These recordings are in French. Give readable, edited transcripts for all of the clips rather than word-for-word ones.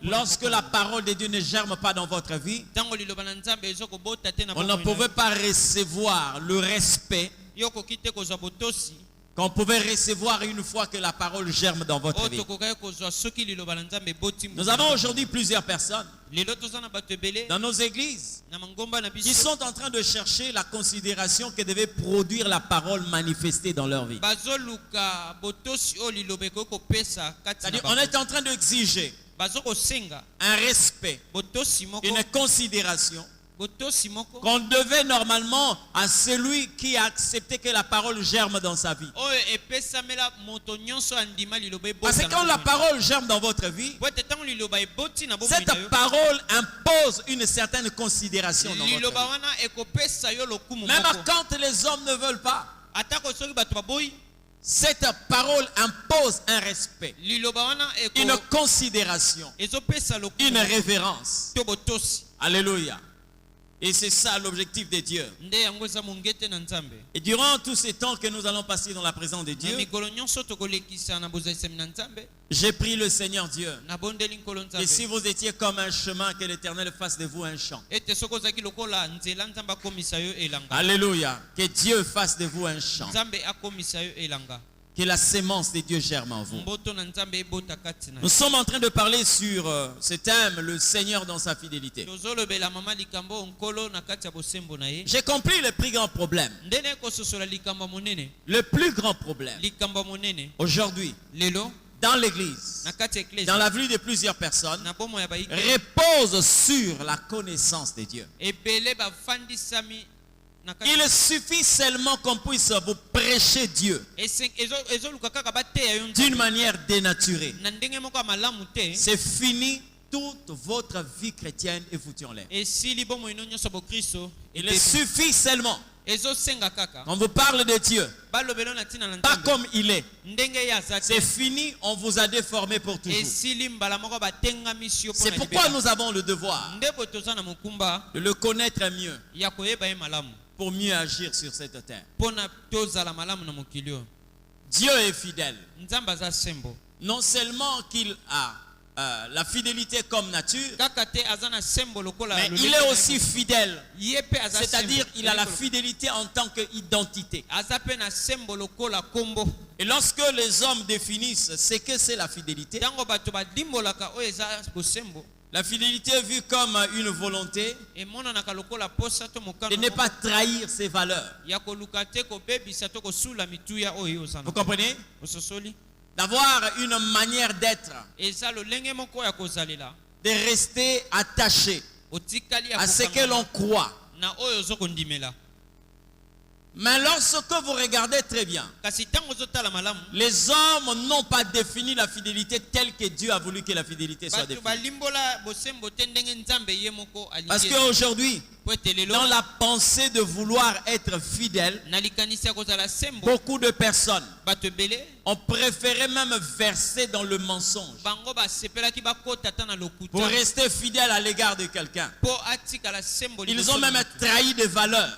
Lorsque la parole de Dieu ne germe pas dans votre vie, vous ne pouvez pas recevoir le respect qu'on pouvait recevoir une fois que la parole germe dans votre vie. Nous avons aujourd'hui plusieurs personnes dans nos églises qui sont en train de chercher la considération que devait produire la parole manifestée dans leur vie. C'est-à-dire, on est en train d'exiger un respect, une considération qu'on devait normalement à celui qui a accepté que la parole germe dans sa vie. Parce que quand la parole germe dans votre vie, cette parole impose une certaine considération dans votre vie. Même quand les hommes ne veulent pas, cette parole impose un respect, une considération, une révérence. Alléluia. Et c'est ça l'objectif de Dieu. Et durant tous ces temps que nous allons passer dans la présence de Dieu, j'ai prié le Seigneur Dieu. Et si vous étiez comme un chemin, que l'Éternel fasse de vous un champ. Alléluia. Que Dieu fasse de vous un champ. Que la sémence de Dieu germe en vous. Nous sommes en train de parler sur ce thème, le Seigneur dans sa fidélité. J'ai compris le plus grand problème. Le plus grand problème aujourd'hui dans l'église, dans la vie de plusieurs personnes, repose sur la connaissance de Dieu. Il suffit seulement qu'on puisse vous prêcher Dieu d'une manière dénaturée. C'est fini toute votre vie chrétienne et foutu en l'air. Il suffit seulement on vous parle de Dieu pas comme il est. C'est fini, on vous a déformé pour toujours. C'est pourquoi nous avons le devoir de le connaître mieux pour mieux agir sur cette terre. Dieu est fidèle. Non seulement qu'il a la fidélité comme nature, mais il est aussi fidèle. C'est-à-dire il a la fidélité en tant qu'identité. Et lorsque les hommes définissent ce que c'est la fidélité, la fidélité est vue comme une volonté de ne pas trahir ses valeurs. Vous comprenez? D'avoir une manière d'être, de rester attaché à ce que l'on croit. Mais lorsque vous regardez très bien, les hommes n'ont pas défini la fidélité telle que Dieu a voulu que la fidélité soit définie. Parce qu'aujourd'hui, dans la pensée de vouloir être fidèle, beaucoup de personnes ont préféré même verser dans le mensonge pour rester fidèle à l'égard de quelqu'un. Ils ont même trahi des valeurs.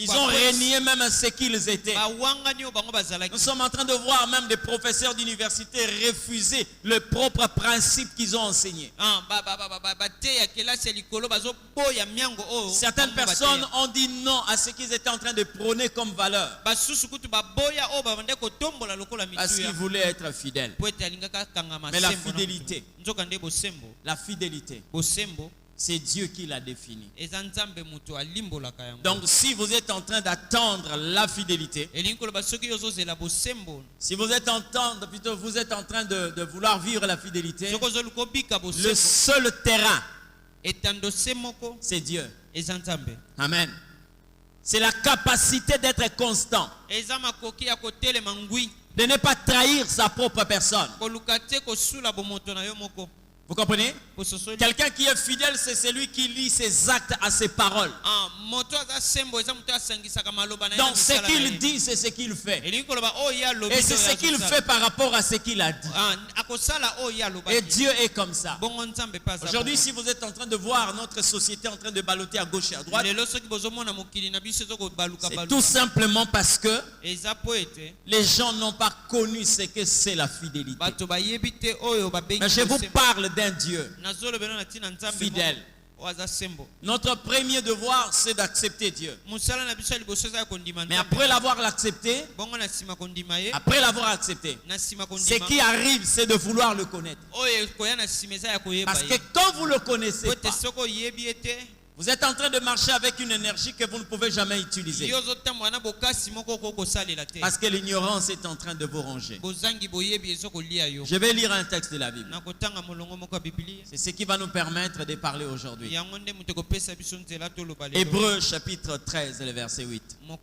Ils ont renié même ce qu'ils étaient. Nous sommes en train de voir même des professeurs d'université refuser le propre principe qu'ils ont enseigné. Certaines personnes ont dit non à ce qu'ils étaient en train de prôner comme valeur. Parce qu'ils voulaient être fidèles. Mais la fidélité, c'est Dieu qui l'a défini. Donc si vous êtes en train d'attendre la fidélité, si vous êtes en train de vouloir vivre la fidélité, le seul terrain, c'est Dieu. Amen. C'est la capacité d'être constant, de ne pas trahir sa propre personne. Vous comprenez? Quelqu'un qui est fidèle, c'est celui qui lie ses actes à ses paroles. Donc ce qu'il dit, c'est ce qu'il fait. Et c'est ce qu'il fait par rapport à ce qu'il a dit. Et Dieu est comme ça. Aujourd'hui, si vous êtes en train de voir notre société en train de balloter à gauche et à droite, c'est tout simplement parce que les gens n'ont pas connu ce que c'est la fidélité. Mais je vous parle d'un Dieu fidèle. Notre premier devoir, c'est d'accepter Dieu. Mais après l'avoir accepté, ce qui arrive, c'est de vouloir le connaître. Parce que quand vous ne le connaissez pas, vous êtes en train de marcher avec une énergie que vous ne pouvez jamais utiliser. Parce que l'ignorance est en train de vous ronger. Je vais lire un texte de la Bible. C'est ce qui va nous permettre de parler aujourd'hui. Hébreux chapitre 13, le verset 8. Je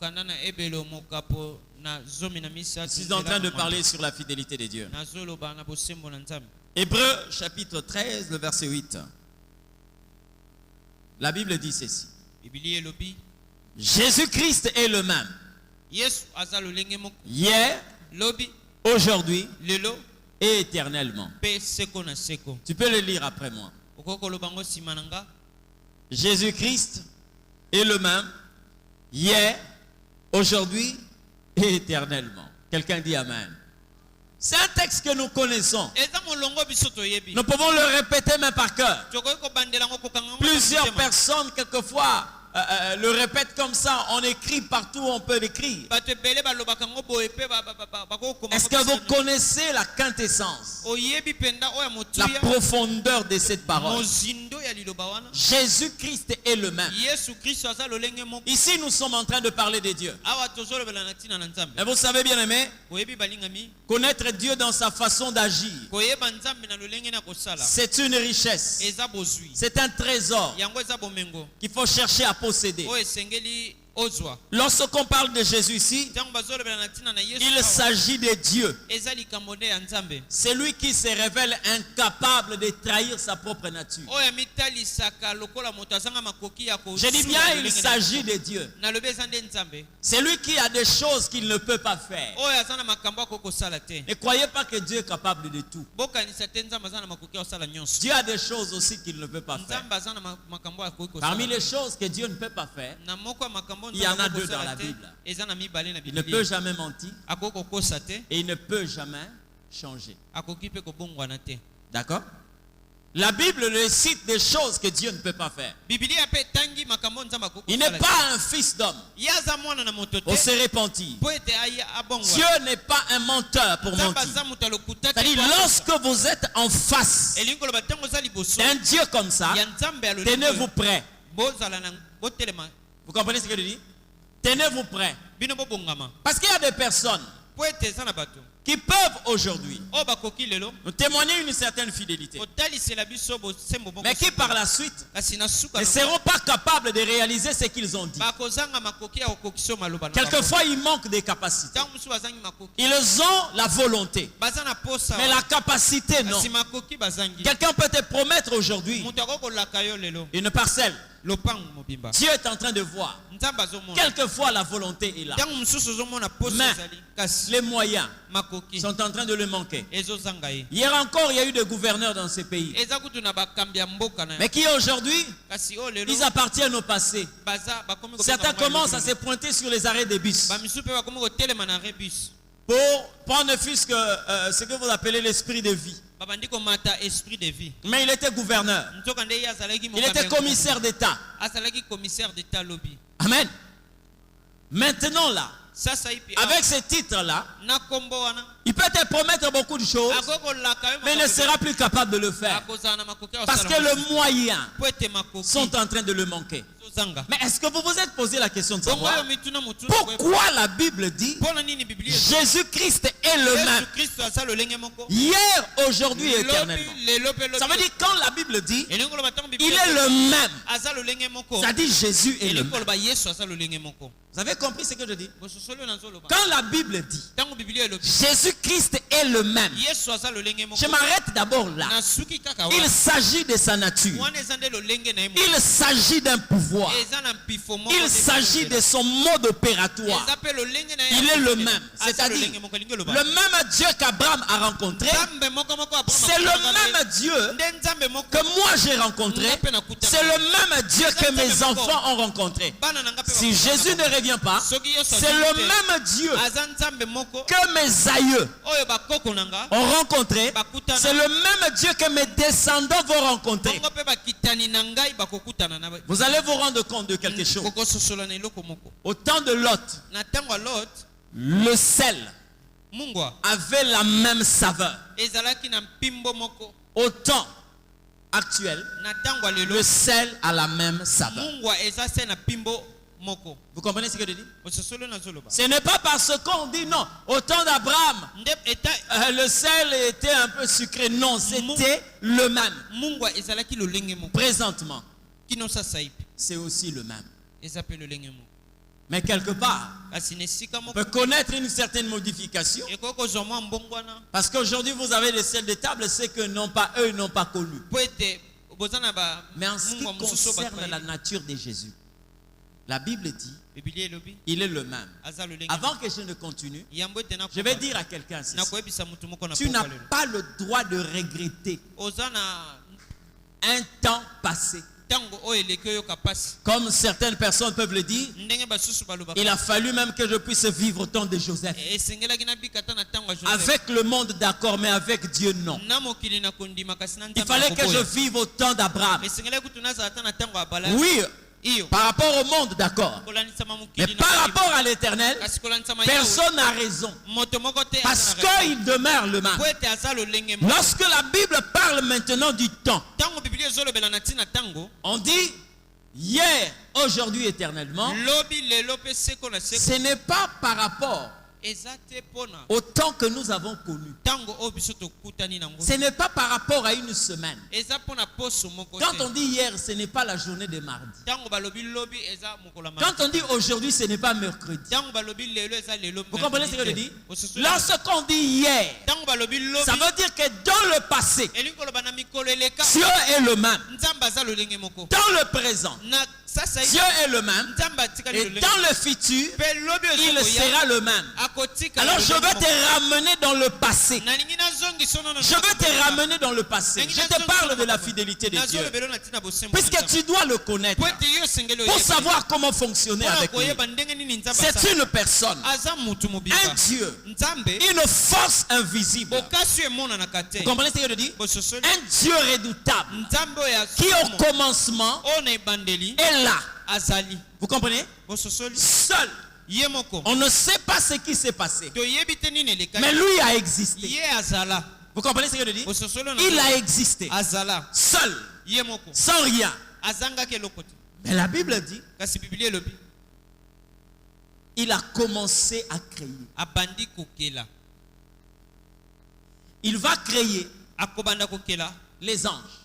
suis en train de parler sur la fidélité de Dieu. Hébreux chapitre 13, le verset 8. La Bible dit ceci. Jésus-Christ est le même. Hier, aujourd'hui et éternellement. Tu peux le lire après moi. Jésus-Christ est le même. Hier, aujourd'hui et éternellement. Quelqu'un dit Amen. C'est un texte que nous connaissons. Nous pouvons le répéter même par cœur. Plusieurs personnes, quelquefois, le répètent comme ça. On écrit partout où on peut l'écrire. Est-ce que vous connaissez la quintessence, la profondeur de cette parole? Jésus-Christ est le même. Ici, nous sommes en train de parler de Dieu. Et vous savez bien aimé, connaître Dieu dans sa façon d'agir, c'est une richesse. C'est un trésor qu'il faut chercher à posséder. Lorsqu'on parle de Jésus ici, il s'agit de Dieu. C'est lui qui se révèle incapable de trahir sa propre nature. Je dis bien, il s'agit de Dieu. C'est lui qui a des choses qu'il ne peut pas faire. Ne croyez pas que Dieu est capable de tout. Dieu a des choses aussi qu'il ne peut pas faire. Parmi les choses que Dieu ne peut pas faire, il y en a deux dans la Bible. Il ne peut jamais mentir et il ne peut jamais changer. D'accord? La Bible le cite des choses que Dieu ne peut pas faire. Il n'est pas un fils d'homme pour se repentir. Dieu n'est pas un menteur pour mentir. C'est-à-dire, lorsque vous êtes en face d'un Dieu comme ça, tenez-vous prêt. Vous comprenez ce que je dis? Tenez-vous prêt. Parce qu'il y a des personnes qui peuvent aujourd'hui nous témoigner une certaine fidélité, mais qui par la suite ne seront pas capables de réaliser ce qu'ils ont dit. Quelquefois, ils manquent de capacités. Ils ont la volonté, mais la capacité, non. Quelqu'un peut te promettre aujourd'hui une parcelle. Dieu est en train de voir. Quelquefois la volonté est là, mais les moyens sont en train de le manquer. Hier encore, il y a eu des gouverneurs dans ce pays, mais qui aujourd'hui, ils appartiennent au passé. Certains commencent à se pointer sur les arrêts des bus pour prendre fût-ce que ce que vous appelez l'esprit de vie. Mais il était gouverneur. Il était commissaire d'État. Amen. Maintenant là, avec ce titre-là, il peut te promettre beaucoup de choses, mais il ne sera plus capable de le faire. Parce que les moyens sont en train de le manquer. Mais est-ce que vous vous êtes posé la question de savoir pourquoi la Bible dit Jésus-Christ est le même hier, aujourd'hui et éternellement? Ça veut dire quand la Bible dit il est le même, ça dit Jésus est le même. Vous avez compris ce que je dis? Quand la Bible dit Jésus-Christ est le même, je m'arrête d'abord là. Il s'agit de sa nature. Il s'agit d'un pouvoir. Il s'agit de son mode opératoire. Il est le même. C'est-à-dire, le même Dieu qu'Abraham a rencontré, c'est le même Dieu que moi j'ai rencontré, c'est le même Dieu que mes enfants ont rencontré. Si Jésus ne revient pas, c'est le même Dieu que mes aïeux ont rencontré, c'est le même Dieu que mes descendants vont rencontrer. Vous allez vous rendre compte de quelque chose. Au temps de Lot, le sel avait la même saveur. Au temps actuel, le sel a la même saveur. Vous comprenez ce que je dis? Ce n'est pas parce qu'on dit non. Au temps d'Abraham, le sel était un peu sucré. Non, c'était le même. Présentement, c'est aussi le même. Mais quelque part, on peut connaître une certaine modification. Parce qu'aujourd'hui, vous avez des sels de table, c'est que eux n'ont pas connu. Mais en ce qui concerne la nature de Jésus, la Bible dit, il est le même. Avant que je ne continue, je vais dire à quelqu'un ceci. Tu n'as pas le droit de regretter un temps passé. Comme certaines personnes peuvent le dire, il a fallu même que je puisse vivre au temps de Joseph. Avec le monde d'accord, mais avec Dieu non. Il fallait que je vive au temps d'Abraham. Oui, par rapport au monde, d'accord. Mais par rapport à l'éternel, personne n'a raison. Parce qu'il demeure le même. Lorsque la Bible parle maintenant du temps, on dit hier, aujourd'hui, éternellement. Ce n'est pas par rapport au temps que nous avons connu. Ce n'est pas par rapport à une semaine. Quand on dit hier, ce n'est pas la journée de mardi. Quand on dit aujourd'hui, ce n'est pas mercredi. Vous comprenez ce que je dis? Lorsqu'on dit hier, ça veut dire que dans le passé, Dieu est le même. Dans le présent, Dieu est le même. Et dans le futur, il sera le même. Alors je vais te ramener dans le passé. Je vais te ramener dans le passé. Je te parle de la fidélité de Dieu. Puisque tu dois le connaître. Pour savoir comment fonctionner avec lui. C'est une personne. Un Dieu. Une force invisible. Vous comprenez ce que je dis? Un Dieu redoutable. Qui au commencement est là. Vous comprenez? Seul. On ne sait pas ce qui s'est passé. Mais lui a existé. Vous comprenez ce que je dis? Il a existé. Seul. Sans rien. Mais la Bible dit, il a commencé à créer. Il va créer les anges.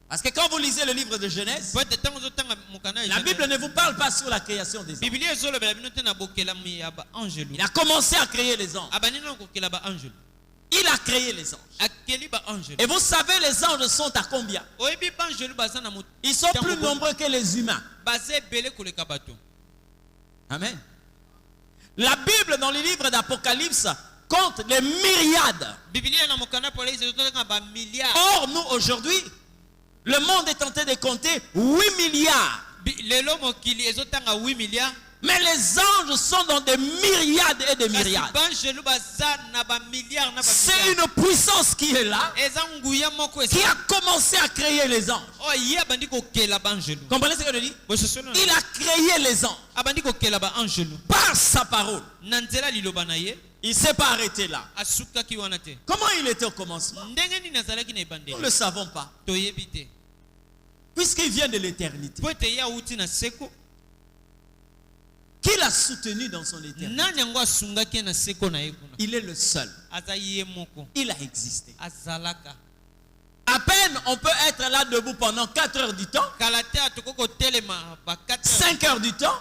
Parce que quand vous lisez le livre de Genèse, la Bible ne vous parle pas sur la création des anges. Il a commencé à créer les anges. Il a créé les anges. Et vous savez, les anges sont à combien? Ils sont plus nombreux que les humains. Amen. La Bible, dans le livre d'Apocalypse, compte les myriades. Or, nous, aujourd'hui, le monde est tenté de compter 8 milliards. Mais les anges sont dans des myriades et des myriades. C'est une puissance qui est là, qui a commencé à créer les anges. Comprenez ce que je dis? Il a créé les anges par sa parole. Il ne s'est pas arrêté là. Comment il était au commencement? Nous ne le savons pas. Puisqu'il vient de l'éternité. Qui l'a soutenu dans son éternité? Il est le seul. Il a existé. À peine on peut être là debout pendant 4 heures du temps. 5 heures du temps.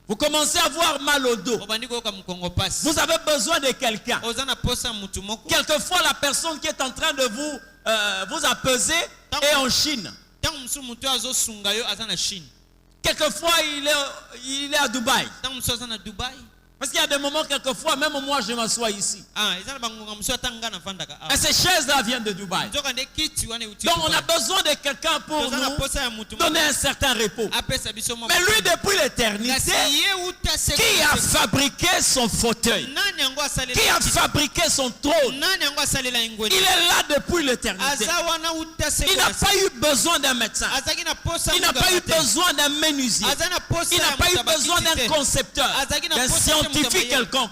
Vous commencez à avoir mal au dos. Vous avez besoin de quelqu'un. Quelquefois la personne qui est en train de vous apaiser est en Chine. Quelquefois il est à Dubaï. Parce qu'il y a des moments, quelquefois, même moi, je m'assois ici. Et ces chaises-là viennent de Dubaï. Donc, on a besoin de quelqu'un pour nous donner un certain repos. Mais lui, depuis l'éternité, qui a fabriqué son fauteuil, qui a fabriqué son trône, il est là depuis l'éternité. Il n'a pas eu besoin d'un médecin. Il n'a pas eu besoin d'un menuisier. Il n'a pas eu besoin d'un concepteur, d'un scientifique quelconque.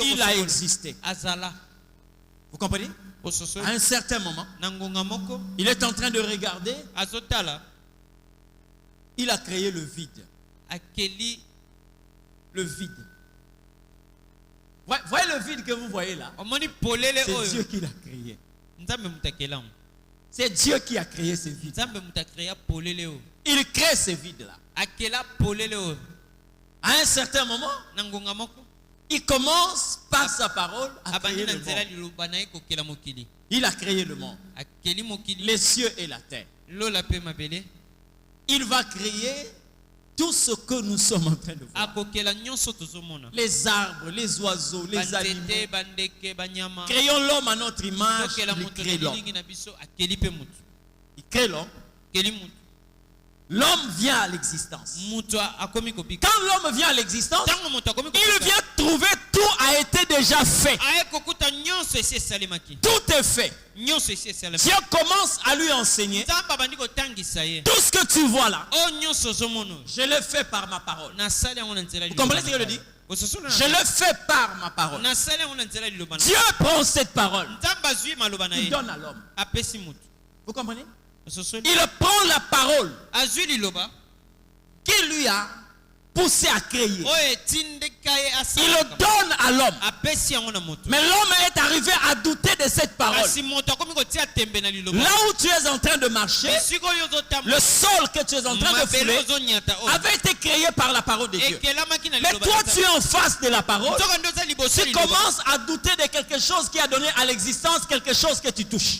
Il a existé. Vous comprenez? À un certain moment, il est en train de regarder. Il a créé le vide. Le vide. Voyez le vide que vous voyez là. C'est Dieu qui l'a créé. C'est Dieu qui a créé ce vide. Il crée ce vide là. À un certain moment, il commence par sa parole à créer le monde. Il a créé le monde, les cieux et la terre. Il va créer tout ce que nous sommes en train de voir. Les arbres, les oiseaux, les animaux. Créons l'homme à notre image. Il crée l'homme. Il crée l'homme. L'homme vient à l'existence. Quand l'homme vient à l'existence, il vient trouver tout a été déjà fait. Tout est fait. Dieu commence à lui enseigner. Tout ce que tu vois là, je le fais par ma parole. Vous comprenez ce que je dis? Je le fais par ma parole. Dieu prend cette parole. Il donne à l'homme. Vous comprenez? Il prend la parole qui lui a poussé à créer. Il le donne à l'homme. Mais l'homme est arrivé à douter de cette parole. Là où tu es en train de marcher, le sol que tu es en train de fouler avait été créé par la parole de Dieu. Mais toi, tu es en face de la parole. Tu commences à douter de quelque chose qui a donné à l'existence quelque chose que tu touches.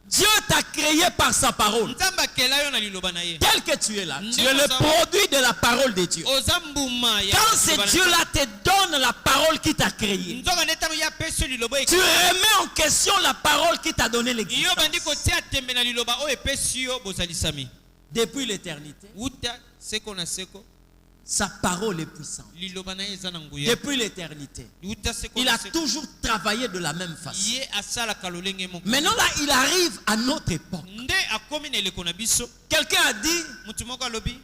Dieu t'a créé par sa parole. Tel que tu es là, tu es le produit de la parole de Dieu. Quand ce Dieu-là te donne la parole qui t'a créé, tu remets en question la parole qui t'a donné l'existence. Depuis l'éternité, sa parole est puissante. Depuis l'éternité, il a toujours travaillé de la même façon. Maintenant là, il arrive à notre époque. Quelqu'un a dit,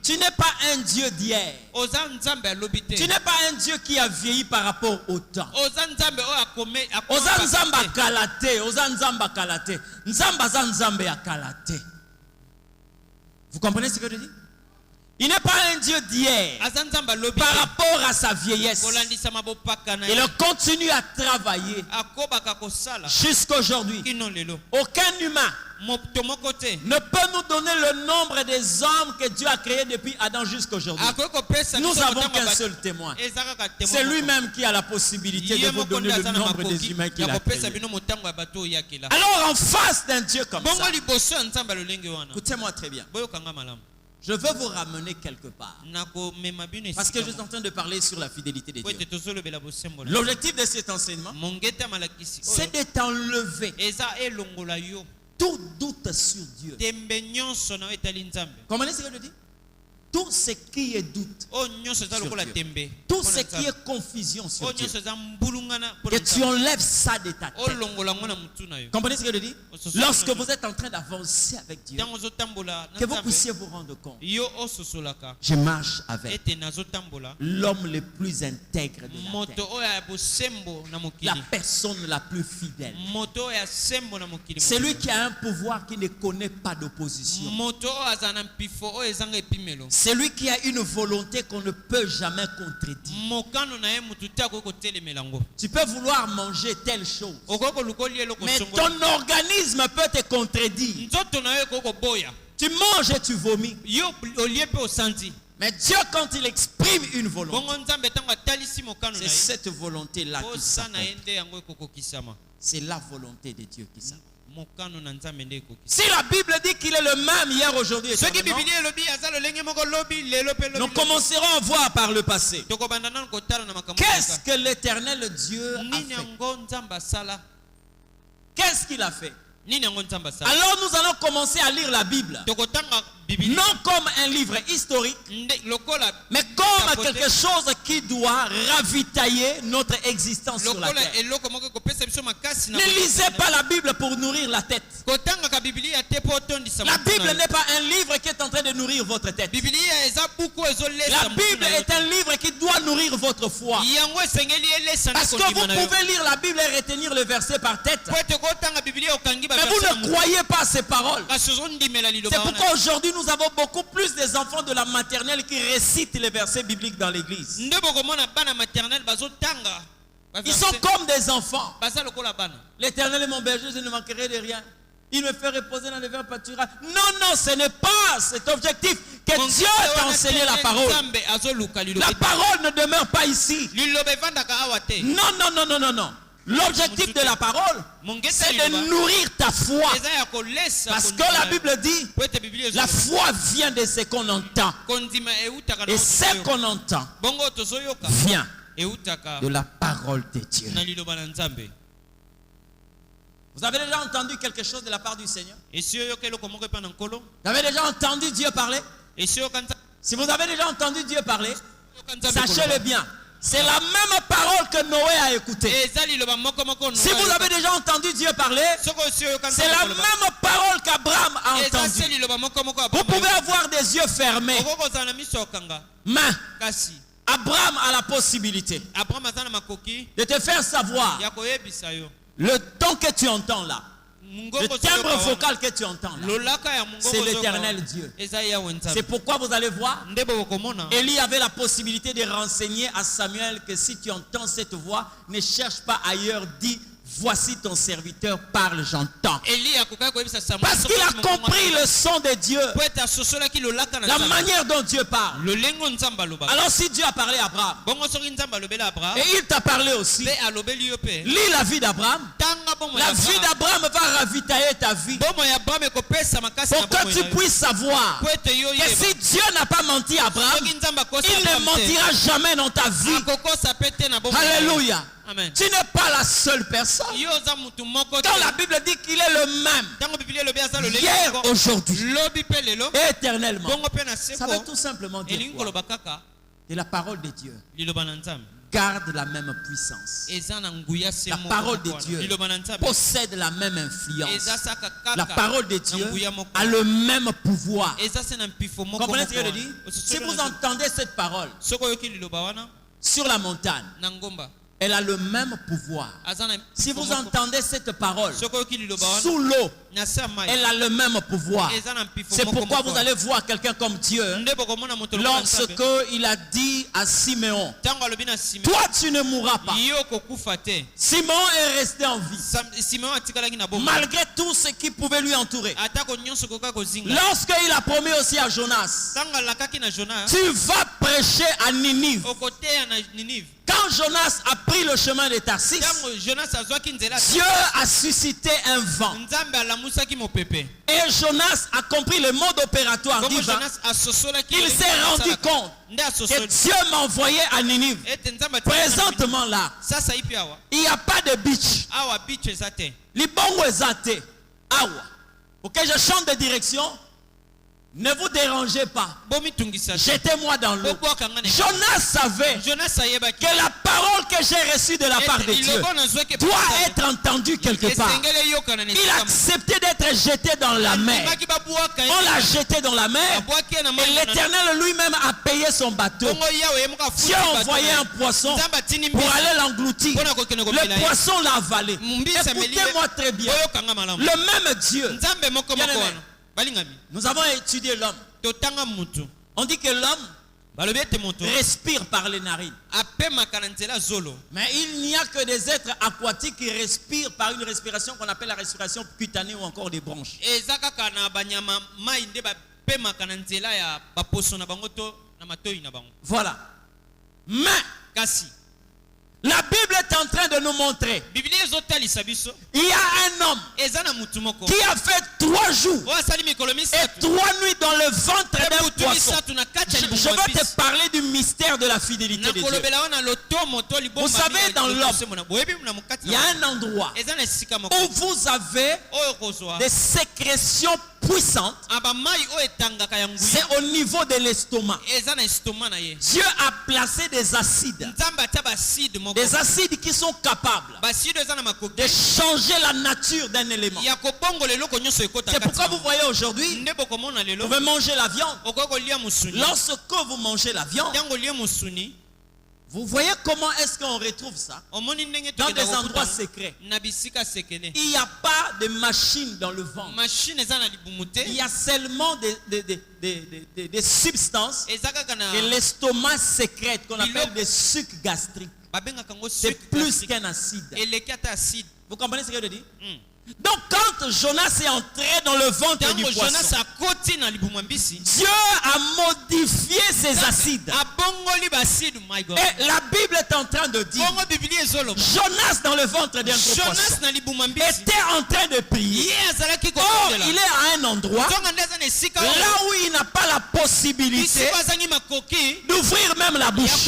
tu n'es pas un Dieu d'hier. Tu n'es pas un Dieu qui a vieilli par rapport au temps. Vous comprenez ce que je dis? Il n'est pas un Dieu d'hier par rapport à sa vieillesse. Il continue à travailler jusqu'à aujourd'hui. Aucun humain ne peut nous donner le nombre des hommes que Dieu a créés depuis Adam jusqu'à aujourd'hui. Nous n'avons qu'un seul témoin. C'est lui-même qui a la possibilité de vous donner le nombre des humains qu'il a créés. Alors en face d'un Dieu comme ça, écoutez-moi très bien. Je veux vous ramener quelque part. Parce que je suis en train de parler sur la fidélité de Dieu. L'objectif de cet enseignement, c'est de t'enlever tout doute sur Dieu. Comprenez ce que je dis? Tout ce qui est doute sur Dieu, tout ce qui est confusion sur Dieu, que tu enlèves ça de ta tête. Comprenez ce que je dis? Lorsque vous êtes en train d'avancer avec Dieu, que vous puissiez vous rendre compte, je marche avec l'homme le plus intègre de la terre, la personne la plus fidèle, celui qui a un pouvoir qui ne connaît pas d'opposition, celui qui a une volonté qu'on ne peut jamais contredire. Tu peux vouloir manger telle chose, mais ton organisme peut te contredire. Tu manges et tu vomis. Mais Dieu, quand il exprime une volonté, c'est cette volonté-là qui s'accomplit. C'est la volonté de Dieu qui s'accomplit. Si la Bible dit qu'il est le même hier, aujourd'hui et éternellement, nous commencerons à voir par le passé. Qu'est-ce que l'éternel Dieu a fait? Qu'est-ce qu'il a fait? Alors nous allons commencer à lire la Bible. Non comme un livre historique, mais comme quelque chose qui doit ravitailler notre existence sur la terre. Ne lisez pas la Bible pour nourrir la tête. La Bible n'est pas un livre qui est en train de nourrir votre tête. La Bible est un livre qui doit nourrir votre foi. Parce que vous pouvez lire la Bible et retenir le verset par tête, mais vous ne croyez pas à ces paroles. C'est pourquoi aujourd'hui nous avons beaucoup plus des enfants de la maternelle qui récitent les versets bibliques dans l'église. Ils sont comme des enfants. L'Éternel est mon berger, je ne manquerai de rien. Il me fait reposer dans les verts pâturages. Non, ce n'est pas cet objectif que Dieu t'a enseigné la parole. La parole ne demeure pas ici. Non. L'objectif de la parole, c'est de nourrir ta foi. Parce que la Bible dit, la foi vient de ce qu'on entend. Et ce qu'on entend vient de la parole de Dieu. Vous avez déjà entendu quelque chose de la part du Seigneur? Vous avez déjà entendu Dieu parler? Si vous avez déjà entendu Dieu parler, sachez-le bien. C'est la même parole que Noé a écoutée. Si vous avez déjà entendu Dieu parler, c'est la même parole qu'Abraham a entendue. Vous pouvez avoir des yeux fermés, mais Abraham a la possibilité de te faire savoir le ton que tu entends là. Le timbre vocal que tu entends là, c'est l'Éternel Dieu. C'est pourquoi vous allez voir, Élie avait la possibilité de renseigner à Samuel que si tu entends cette voix, ne cherche pas ailleurs, dis voici ton serviteur, parle, j'entends. Parce qu'il a compris le son de Dieu, la manière dont Dieu parle. Alors si Dieu a parlé à Abraham, et il t'a parlé aussi, lis la vie d'Abraham. La vie d'Abraham va ravitailler ta vie, pour que tu puisses savoir que si Dieu n'a pas menti à Abraham, il ne mentira jamais dans ta vie. Alléluia. Amen. Tu n'es pas la seule personne. Quand la Bible dit qu'il est le même hier, aujourd'hui et éternellement, ça veut tout simplement dire quoi? De la parole de Dieu garde la même puissance. La parole de Dieu possède la même influence. La parole de Dieu a le même pouvoir. Comprenez ce que je dis? Si vous entendez cette parole sur la montagne, elle a le même pouvoir. Si vous entendez cette parole sous l'eau, elle a le même pouvoir. C'est pourquoi vous allez voir quelqu'un comme Dieu lorsque il a dit à Siméon, toi tu ne mourras pas. Simon est resté en vie malgré tout ce qui pouvait lui entourer. Lorsqu'il a promis aussi à Jonas, tu vas prêcher à Ninive. Quand Jonas a pris le chemin de Tarsis, Dieu a suscité un vent. Et Jonas a compris le mode opératoire divin. Il s'est rendu compte que Dieu m'a envoyé à Ninive. Présentement là, il n'y a pas de beach. Libongo ezate. Pour que je chante de direction, ne vous dérangez pas. Jetez-moi dans l'eau. Jonas savait que la parole que j'ai reçue de la part de Dieu doit être entendue quelque part. Il a accepté d'être jeté dans la mer. On l'a jeté dans la mer. Et l'Éternel lui-même a payé son bateau. Dieu a envoyé un poisson pour aller l'engloutir. Le poisson l'a avalé. Écoutez-moi très bien. Le même Dieu. Nous avons étudié l'homme. On dit que l'homme respire par les narines. Mais il n'y a que des êtres aquatiques qui respirent par une respiration qu'on appelle la respiration cutanée ou encore des bronches. Voilà. Mais La Bible est en train de nous montrer. Il y a un homme qui a fait 3 jours et 3 nuits dans le ventre d'un poisson. Je veux te parler du mystère de la fidélité de Dieu. Vous savez, dans l'homme, il y a un endroit où vous avez des sécrétions puissantes. C'est au niveau de l'estomac. Dieu a placé des acides. Des acides qui sont capables de changer la nature d'un élément. C'est pourquoi vous voyez aujourd'hui, vous pouvez manger la viande. Lorsque vous mangez la viande, vous voyez comment est-ce qu'on retrouve ça? Dans des endroits secrets. Il n'y a pas de machine dans le ventre. Il y a seulement des substances que l'estomac sécrète, qu'on appelle des sucs gastriques. C'est plus qu'un acide. Vous comprenez ce que je dis? Donc quand Jonas est entré dans le ventre du poisson, Dieu a modifié ses acides. Et la Bible est en train de dire, Jonas dans le ventre d'un gros poisson était en train de prier. Or il est à un endroit là où il n'a pas la possibilité d'ouvrir même la bouche.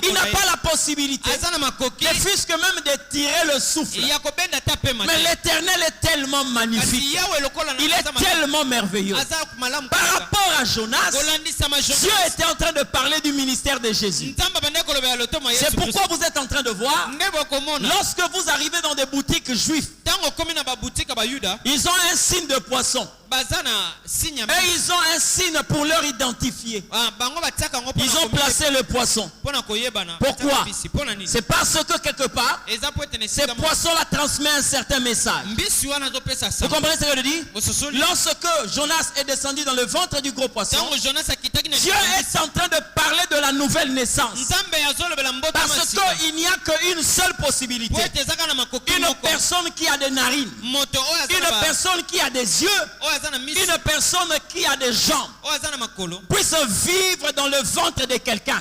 Il n'a pas la possibilité, ne fût-ce que même de tirer le souffle. Mais l'Éternel est tellement magnifique. Il est tellement merveilleux. Par rapport à Jonas, Dieu était en train de parler du ministère de Jésus. C'est pourquoi vous êtes en train de voir, lorsque vous arrivez dans des boutiques juives, ils ont un signe de poisson. Et ils ont un signe pour leur identifier. Ils ont placé le poisson. Pourquoi? C'est parce que quelque part, ces poissons-là transmettent un certain message. Vous comprenez ce que je dis? Lorsque Jonas est descendu dans le ventre du gros poisson, Dieu est en train de parler de la nouvelle naissance. Parce qu'il n'y a qu'une seule possibilité. Une personne qui a des narines, une personne qui a des yeux, une personne qui a des jambes puisse vivre dans le ventre de quelqu'un.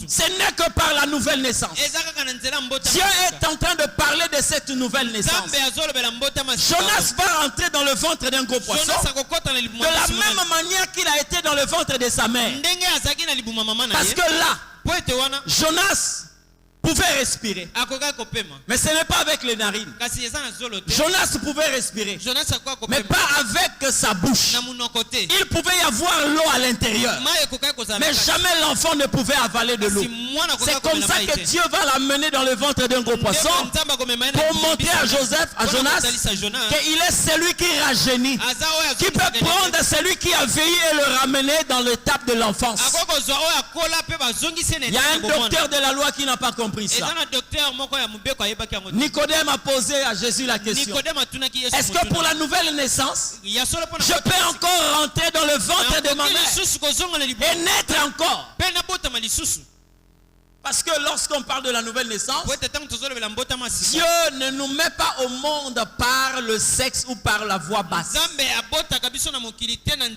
Ce n'est que par la nouvelle naissance. Dieu est en train de parler de cette nouvelle naissance. Jonas va rentrer dans le ventre d'un gros poisson de la même manière qu'il a été dans le ventre de sa mère. Parce que là, Jonas pouvait respirer. Mais ce n'est pas avec les narines. Jonas pouvait respirer, mais pas avec sa bouche. Il pouvait y avoir l'eau à l'intérieur, mais jamais l'enfant ne pouvait avaler de l'eau. C'est comme ça que Dieu va l'amener dans le ventre d'un gros poisson pour montrer à Jonas qu'il est celui qui rajeunit, qui peut prendre celui qui a vieilli et le ramener dans l'étape de l'enfance. Il y a un docteur de la loi qui n'a pas compris ça. Nicodème a posé à Jésus la question: est-ce que pour la nouvelle naissance, je peux encore rentrer dans le ventre de ma mère et naître encore? Parce que lorsqu'on parle de la nouvelle naissance, Dieu ne nous met pas au monde par le sexe ou par la voix basse.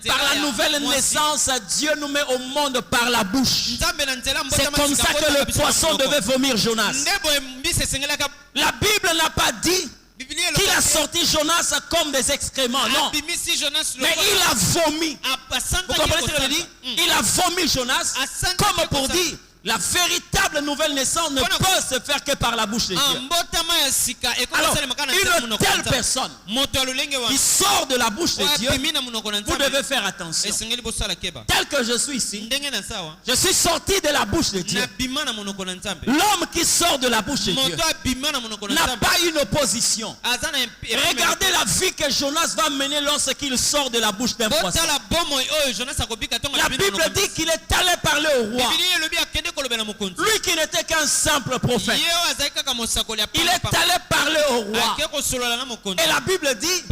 Par la nouvelle naissance, Dieu nous met au monde par la bouche. C'est comme ça que le poisson devait vomir Jonas. La Bible n'a pas dit qu'il a sorti Jonas comme des excréments. Non. Mais il a vomi. Vous comprenez ce que je dis? Il a vomi Jonas comme pour dire: la véritable nouvelle naissance ne peut se faire que par la bouche de Dieu. Alors, une telle personne qui sort de la bouche de Dieu, vous devez faire attention. Tel que je suis ici, je suis sorti de la bouche de Dieu. L'homme qui sort de la bouche de Dieu n'a pas une opposition. Regardez la vie que Jonas va mener lorsqu'il sort de la bouche d'un poisson. La Bible dit qu'il est allé parler au roi. Lui qui n'était qu'un simple prophète, il est allé parler au roi. Et la Bible dit: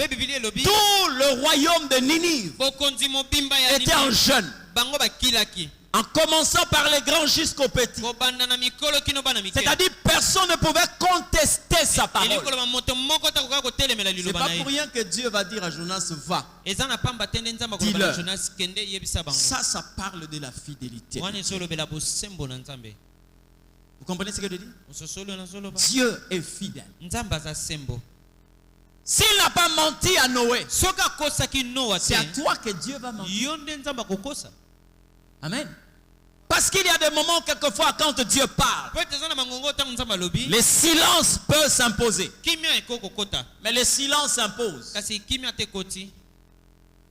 tout le royaume de Ninive était en jeûne, en commençant par les grands jusqu'aux petits. C'est-à-dire personne ne pouvait contester sa parole. C'est pas pour rien que Dieu va dire à Jonas: va, dis-leur. Ça parle de la fidélité. Vous comprenez ce que je dis? Dieu est fidèle. S'il n'a pas menti à Noé, c'est à toi que Dieu va mentir. Amen. Parce qu'il y a des moments, quelquefois, quand Dieu parle, le silence peut s'imposer. Mais le silence s'impose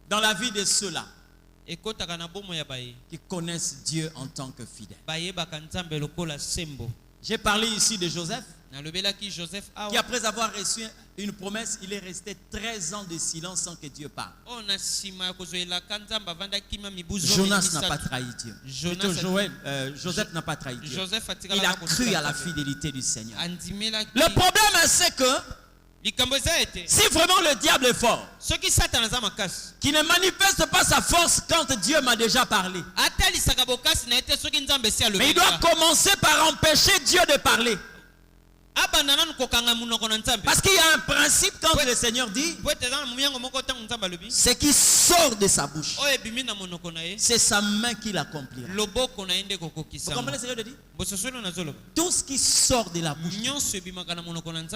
dans la vie de ceux-là qui connaissent Dieu en tant que fidèle. J'ai parlé ici de Joseph, qui après avoir reçu une promesse, il est resté 13 ans de silence sans que Dieu parle. Jonas n'a pas trahi Dieu. Joseph n'a pas trahi Dieu. Il a cru à la fidélité du Seigneur. Le problème, c'est que si vraiment le diable est fort, qui ne manifeste pas sa force quand Dieu m'a déjà parlé, mais il doit commencer par empêcher Dieu de parler. Parce qu'il y a un principe quand le Seigneur dit, ce qui sort de sa bouche, c'est sa main qui l'accomplira. Vous comprenez ce que je dis? Tout ce qui sort de la bouche,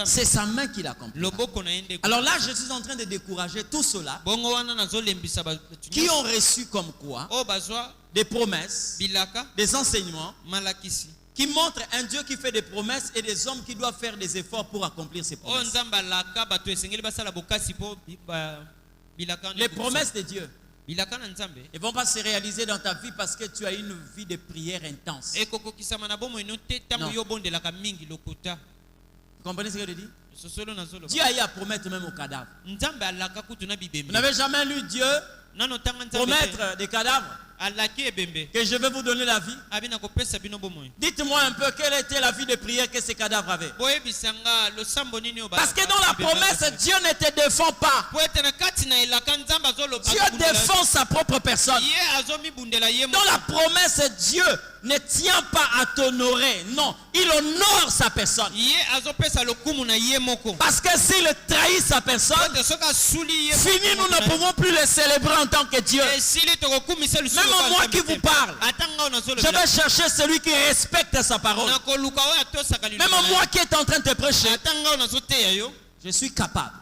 c'est sa main qui l'accomplira. Alors là, je suis en train de décourager tous ceux-là qui ont reçu comme quoi des promesses, des enseignements, qui montre un Dieu qui fait des promesses et des hommes qui doivent faire des efforts pour accomplir ces promesses. Les promesses de Dieu ne vont pas se réaliser dans ta vie parce que tu as une vie de prière intense. Non. Vous comprenez ce que je dis? Dieu a eu à promettre même aux cadavres. Vous n'avez jamais lu Dieu promettre des cadavres que je vais vous donner la vie? Dites-moi un peu quelle était la vie de prière que ces cadavres avaient. Parce que dans la promesse, Dieu ne te défend pas. Dieu défend sa propre personne. Dans la promesse, Dieu ne tient pas à t'honorer. Non, il honore sa personne. Parce que s'il trahit sa personne, fini, nous ne pouvons plus le célébrer en tant que Dieu. Même moi qui vous parle, je vais chercher celui qui respecte sa parole. Même moi qui est en train de te prêcher, je suis capable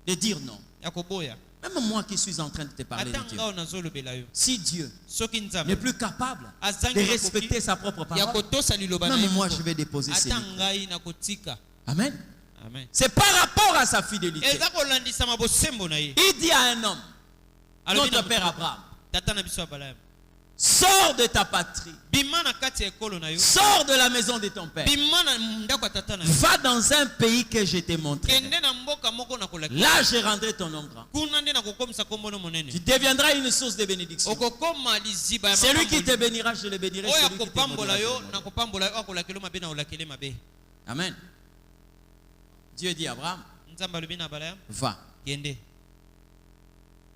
de dire non. Même moi qui suis en train de te parler de Dieu. Si Dieu n'est plus capable de respecter sa propre parole, même moi je vais déposer ses livres. Amen. C'est par rapport à sa fidélité. Il dit à un homme, notre père Abraham, sors de ta patrie, sors de la maison de ton père, va dans un pays que je t'ai montré. Là je rendrai ton nom grand. Tu deviendras une source de bénédiction. Celui qui te bénira, je le bénirai. Celui qui te maudira. Amen. Dieu dit à Abraham, va.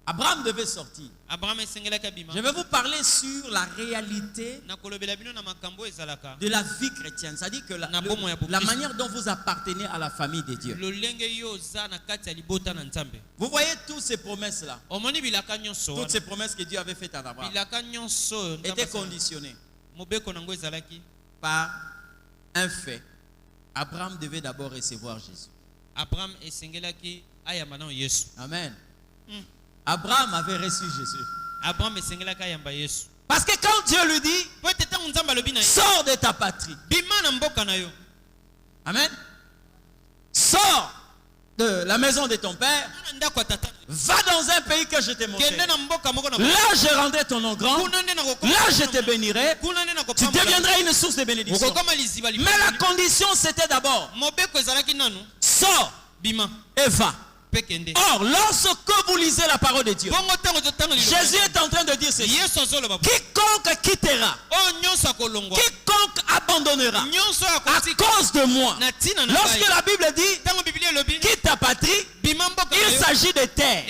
Abraham devait sortir. Je vais vous parler sur la réalité de la vie chrétienne. C'est-à-dire que la manière dont vous appartenez à la famille de Dieu. Vous voyez toutes ces promesses-là. Toutes ces promesses que Dieu avait faites à Abraham étaient conditionnées par un fait. Abraham devait d'abord recevoir Jésus. Amen. Abraham avait reçu Jésus. Parce que quand Dieu lui dit, sors de ta patrie. Amen. Sors de la maison de ton père. Va dans un pays que je t'ai montré. Là je rendrai ton nom grand. Là je te bénirai. Tu deviendras une source de bénédiction. Mais la condition c'était d'abord, sors et va. Or, lorsque vous lisez la parole de Dieu, Jésus est en train de dire ceci. Quiconque quittera, quiconque abandonnera à cause de moi. Lorsque la Bible dit quitte ta patrie, il s'agit de terre.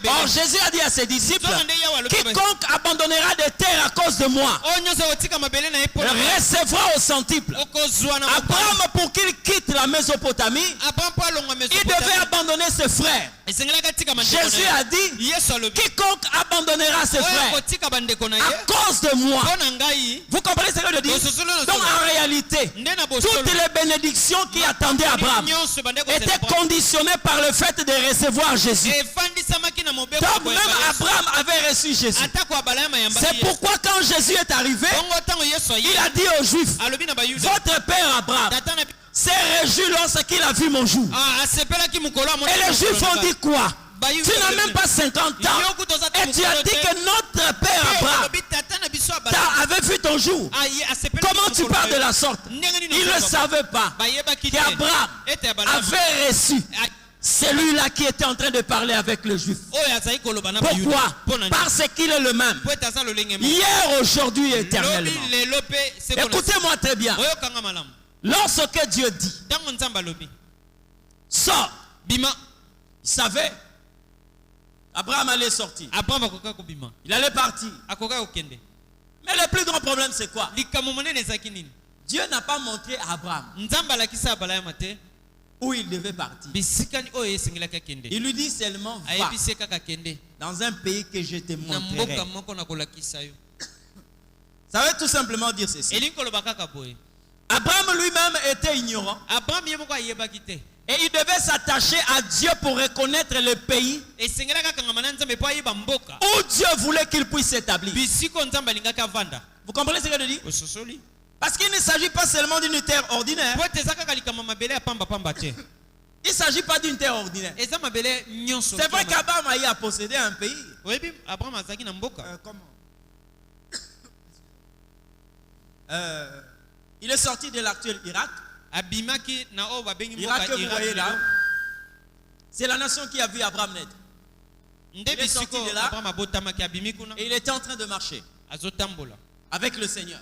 Or, Jésus a dit à ses disciples, quiconque abandonnera des terres à cause de moi recevra au centuple. Abraham, pour qu'il quitte la Mésopotamie, il devait abandonner ses frères. Jésus a dit, quiconque abandonnera ses frères à cause de moi. Vous comprenez ce que je dis? Donc en réalité, toutes les bénédictions qui attendaient Abraham étaient conditionnées par le fait de recevoir Jésus. Donc même Abraham avait reçu Jésus. C'est pourquoi quand Jésus est arrivé, il a dit aux Juifs, votre père Abraham s'est réjoui lorsqu'il a vu mon jour. Et les Juifs ont dit quoi? Tu n'as même pas 50 ans et tu as dit que notre père Abraham avait vu ton jour. Comment tu parles de la sorte? Ils ne savaient pas qu'Abraham avait reçu celui-là qui était en train de parler avec le juif. Pourquoi? Parce qu'il est le même. Hier, aujourd'hui et éternellement. Écoutez-moi très bien. Lorsque Dieu dit, sors, il savait, Abraham allait sortir. Il allait partir. Mais le plus grand problème, c'est quoi? Dieu n'a pas montré à Abraham où il devait partir. Il lui dit seulement, va dans un pays que je te montrerai. Ça veut tout simplement dire ceci. Abraham lui-même était ignorant. Et il devait s'attacher à Dieu pour reconnaître le pays où Dieu voulait qu'il puisse s'établir. Vous comprenez ce que je dis? Parce qu'il ne s'agit pas seulement d'une terre ordinaire. Il ne s'agit pas d'une terre ordinaire. C'est vrai qu'Abraham a possédé un pays. Comment? Il est sorti de l'actuel Irak. Irak que vous voyez là, c'est la nation qui a vu Abraham naître. Il est sorti de là et il était en train de marcher avec le Seigneur.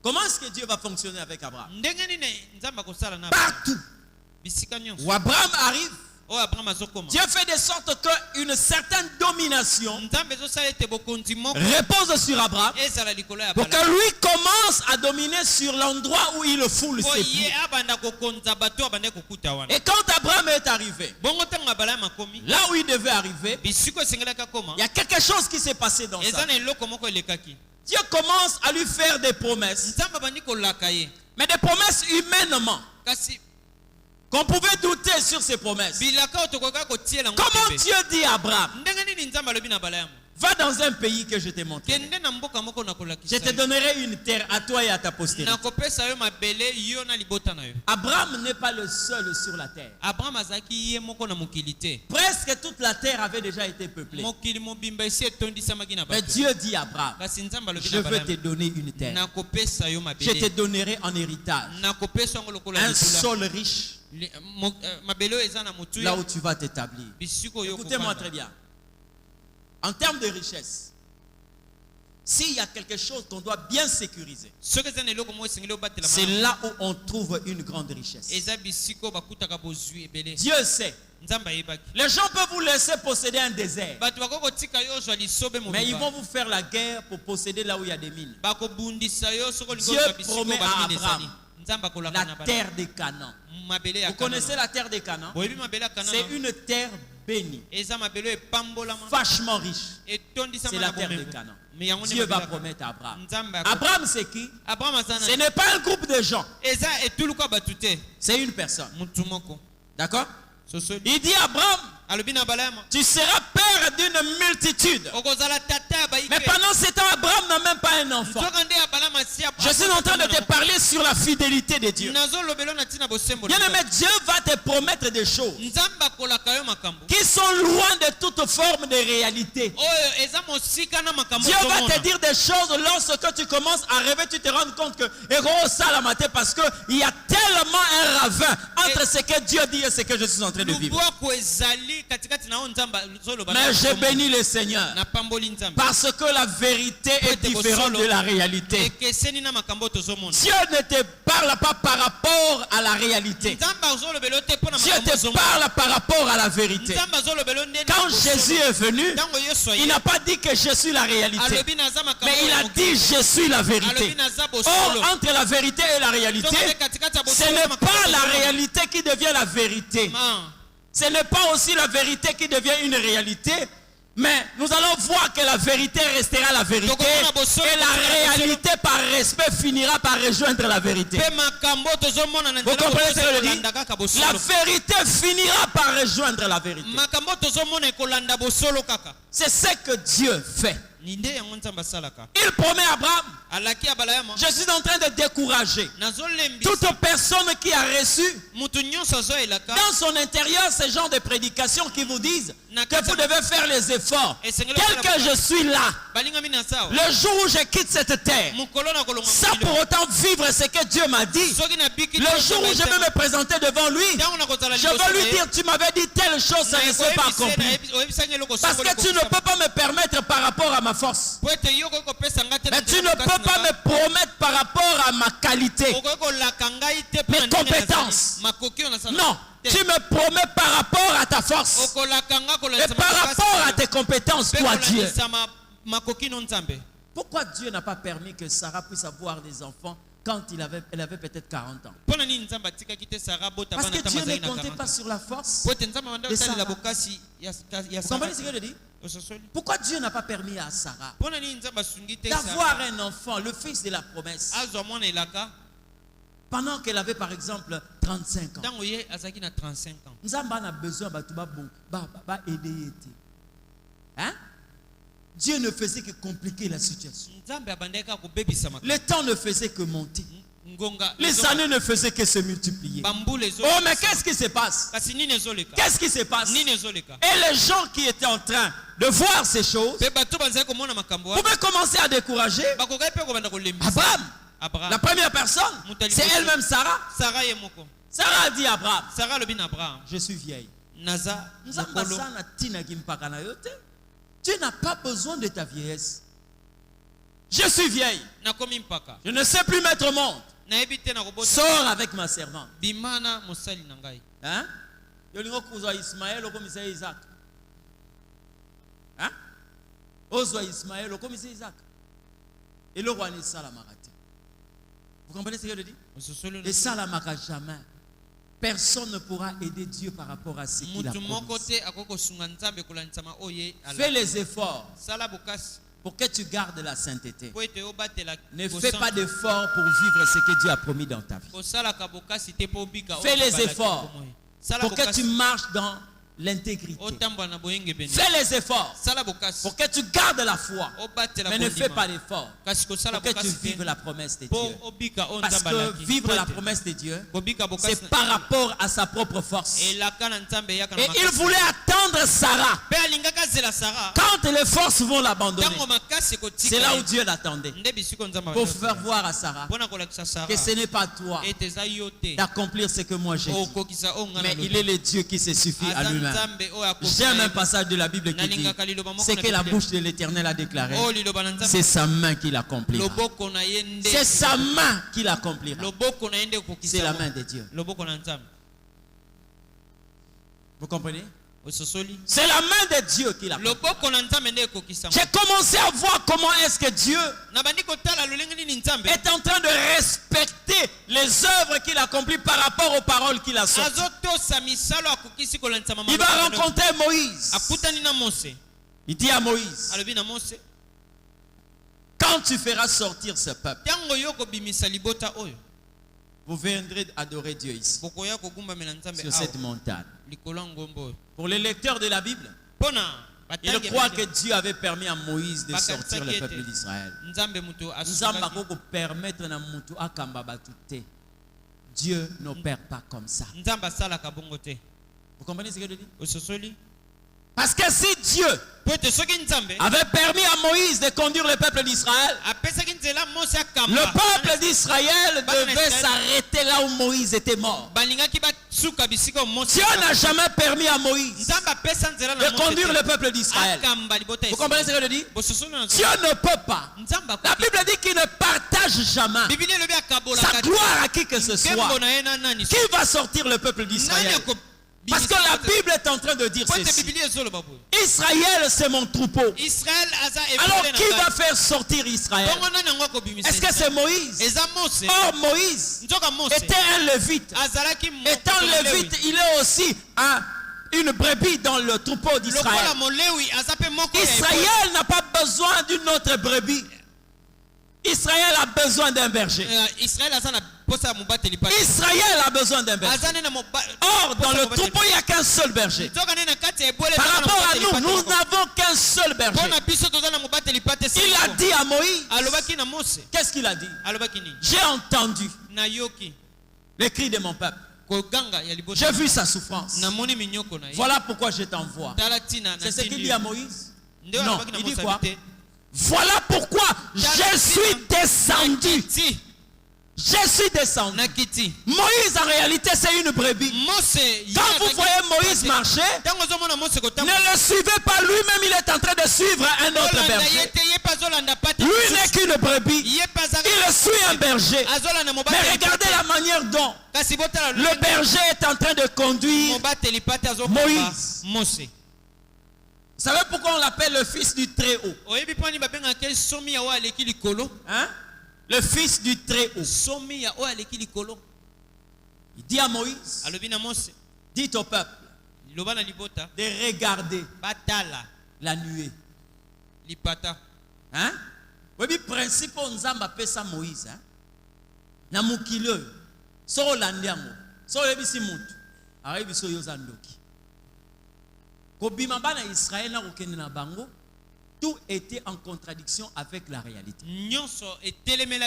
Comment est-ce que Dieu va fonctionner avec Abraham? Partout où Abraham arrive, Dieu fait de sorte qu'une certaine domination repose sur Abraham pour que lui commence à dominer sur l'endroit où il foule ses pieds. Et quand Abraham est arrivé, là où il devait arriver, il y a quelque chose qui s'est passé dans ça. Dieu commence à lui faire des promesses, mais des promesses humainement, qu'on pouvait douter sur ces promesses. Comment Dieu dit à Abraham, va dans un pays que je t'ai montré. Je te donnerai une terre à toi et à ta postérité. Abraham n'est pas le seul sur la terre. Presque toute la terre avait déjà été peuplée. Mais Dieu dit à Abraham, je veux te donner une terre. Je te donnerai en héritage un sol riche, là où tu vas t'établir. Écoutez-moi très bien. En termes de richesse, s'il y a quelque chose qu'on doit bien sécuriser, c'est là où on trouve une grande richesse. Dieu sait. Les gens peuvent vous laisser posséder un désert, mais ils vont vous faire la guerre pour posséder là où il y a des mines. Dieu promet à Abraham la terre des Canaan. Vous connaissez la terre des Canaan? C'est une terre bénie, vachement riche. C'est la terre des Canaan. Dieu va promettre à Abraham. Abraham, c'est qui? Ce n'est pas un groupe de gens. C'est une personne. D'accord? Il dit à Abraham, tu seras père d'une multitude. Mais pendant ce temps, Abraham n'a même pas un enfant. Je suis en train de te parler sur la fidélité de Dieu. Bien-aimé, Dieu va te promettre des choses qui sont loin de toute forme de réalité. Dieu va te dire des choses lorsque tu commences à rêver, tu te rends compte que parce qu'il y a tellement un ravin entre ce que Dieu dit et ce que je suis en train de vivre. Mais je bénis le Seigneur parce que la vérité est différente de la réalité. Dieu ne te parle pas par rapport à la réalité. Dieu te parle par rapport à la vérité. Quand Jésus est venu, il n'a pas dit que je suis la réalité, mais il a dit je suis la vérité. Or, entre la vérité et la réalité, ce n'est pas la réalité qui devient la vérité. Ce n'est pas aussi la vérité qui devient une réalité, mais nous allons voir que la vérité restera la vérité et la réalité par respect finira par rejoindre la vérité. Vous comprenez ce que je dis? La vérité finira par rejoindre la vérité. C'est ce que Dieu fait. Il promet à Abraham, je suis en train de décourager toute personne qui a reçu dans son intérieur ce genre de prédication qui vous disent que vous devez faire les efforts. Tel que je suis là, le jour où je quitte cette terre, sans pour autant vivre ce que Dieu m'a dit, le jour où je vais me présenter devant lui, je vais lui dire, tu m'avais dit telle chose, ça ne s'est pas accompli. Parce que tu ne peux pas me permettre par rapport à ma force. Mais tu ne peux pas me promettre par rapport à ma qualité, mes compétences. Non, tu me promets par rapport à ta force et par rapport à tes compétences, toi Dieu. Pourquoi Dieu n'a pas permis que Sarah puisse avoir des enfants quand elle avait peut-être 40 ans? Parce que Dieu ne comptait pas sur la force de Sarah. Vous comprenez ce que je dis? Pourquoi Dieu n'a pas permis à Sarah d'avoir un enfant, le fils de la promesse, pendant qu'elle avait par exemple 35 ans? Nous avons besoin d'aider. Hein? Dieu ne faisait que compliquer la situation. Le temps ne faisait que monter. Les années ne faisaient que se multiplier. Oh, mais qu'est-ce qui se passe? Qu'est-ce qui se passe? Et les gens qui étaient en train de voir ces choses pouvaient commencer à décourager Abraham. La première personne, c'est elle-même Sarah. Sarah a dit à Abraham, je suis vieille. Tu n'as pas besoin de ta vieillesse. Je suis vieille. Je ne sais plus mettre monde. Sors avec ma servante. Hein? Ismaël Isaac. Hein? Ismaël Isaac. Et le roi n'est Salamarati. Vous comprenez ce que je dis? Et Salamaka jamais. Personne ne pourra aider Dieu par rapport à ce qu'il a promis. Fais les efforts pour que tu gardes la sainteté. Ne fais pas d'efforts pour vivre ce que Dieu a promis dans ta vie. Fais les efforts pour que tu marches dans l'intégrité. Fais les efforts pour que tu gardes la foi. Mais ne fais pas d'efforts pour que tu vives la promesse de Dieu. Parce que vivre la promesse de Dieu, c'est par rapport à sa propre force. Et il voulait attendre Sarah. Quand les forces vont l'abandonner, c'est là où Dieu l'attendait. Pour faire voir à Sarah que ce n'est pas toi d'accomplir ce que moi j'ai dit. Mais il est le Dieu qui se suffit à lui-même. J'aime un passage de la Bible qui dit, c'est que la bouche de l'Éternel a déclaré, c'est sa main qui l'accomplira. C'est sa main qui l'accomplira. C'est la main de Dieu. Vous comprenez? C'est la main de Dieu qui l'a. J'ai commencé à voir comment est-ce que Dieu est en train de respecter les œuvres qu'il accomplit par rapport aux paroles qu'il a sorties. Il va rencontrer Moïse. Il dit à Moïse, quand tu feras sortir ce peuple, vous viendrez adorer Dieu ici, sur cette montagne. Pour les lecteurs de la Bible, ils croient que Dieu avait permis à Moïse de sortir le peuple d'Israël. Dieu n'opère pas comme ça. Vous comprenez ce que je dis? Parce que si Dieu avait permis à Moïse de conduire le peuple d'Israël, le peuple d'Israël devait s'arrêter là où Moïse était mort. Dieu n'a jamais permis à Moïse de conduire le peuple d'Israël. Vous comprenez ce que je dis? Dieu ne peut pas. La Bible dit qu'il ne partage jamais sa gloire à qui que ce soit. Qui va sortir le peuple d'Israël? Parce que la Bible est en train de dire ceci. Israël, c'est mon troupeau. Alors qui va faire sortir Israël? Est-ce que c'est Moïse? Or Moïse était un lévite. Étant lévite, il est aussi un une brebis dans le troupeau d'Israël. Israël n'a pas besoin d'une autre brebis. Israël a besoin d'un berger. Israël a besoin d'un berger. Or, dans le troupeau, il n'y a qu'un seul berger. Par rapport à nous, nous n'avons qu'un seul berger. Il a dit à Moïse, qu'est-ce qu'il a dit? J'ai entendu les cris de mon peuple. J'ai vu sa souffrance. Voilà pourquoi je t'envoie. C'est ce qu'il dit à Moïse? Non, il dit quoi? Voilà pourquoi je suis descendu. Je suis descendu. Moïse, en réalité, c'est une brebis. Quand vous voyez Moïse marcher, ne le suivez pas. Lui-même, il est en train de suivre un autre berger. Lui n'est qu'une brebis. Il suit un berger. Mais regardez la manière dont le berger est en train de conduire Moïse. Vous savez pourquoi on l'appelle le fils du Très-Haut? Hein? Le fils du Très-Haut. Il dit à Moïse, dites au peuple de regarder la nuée. Hein? Le principe on appelle Moïse. Hein? Na mukilo so landiamo so lebisi mutu arabi so yozandoki. Israël tout était en contradiction avec la réalité.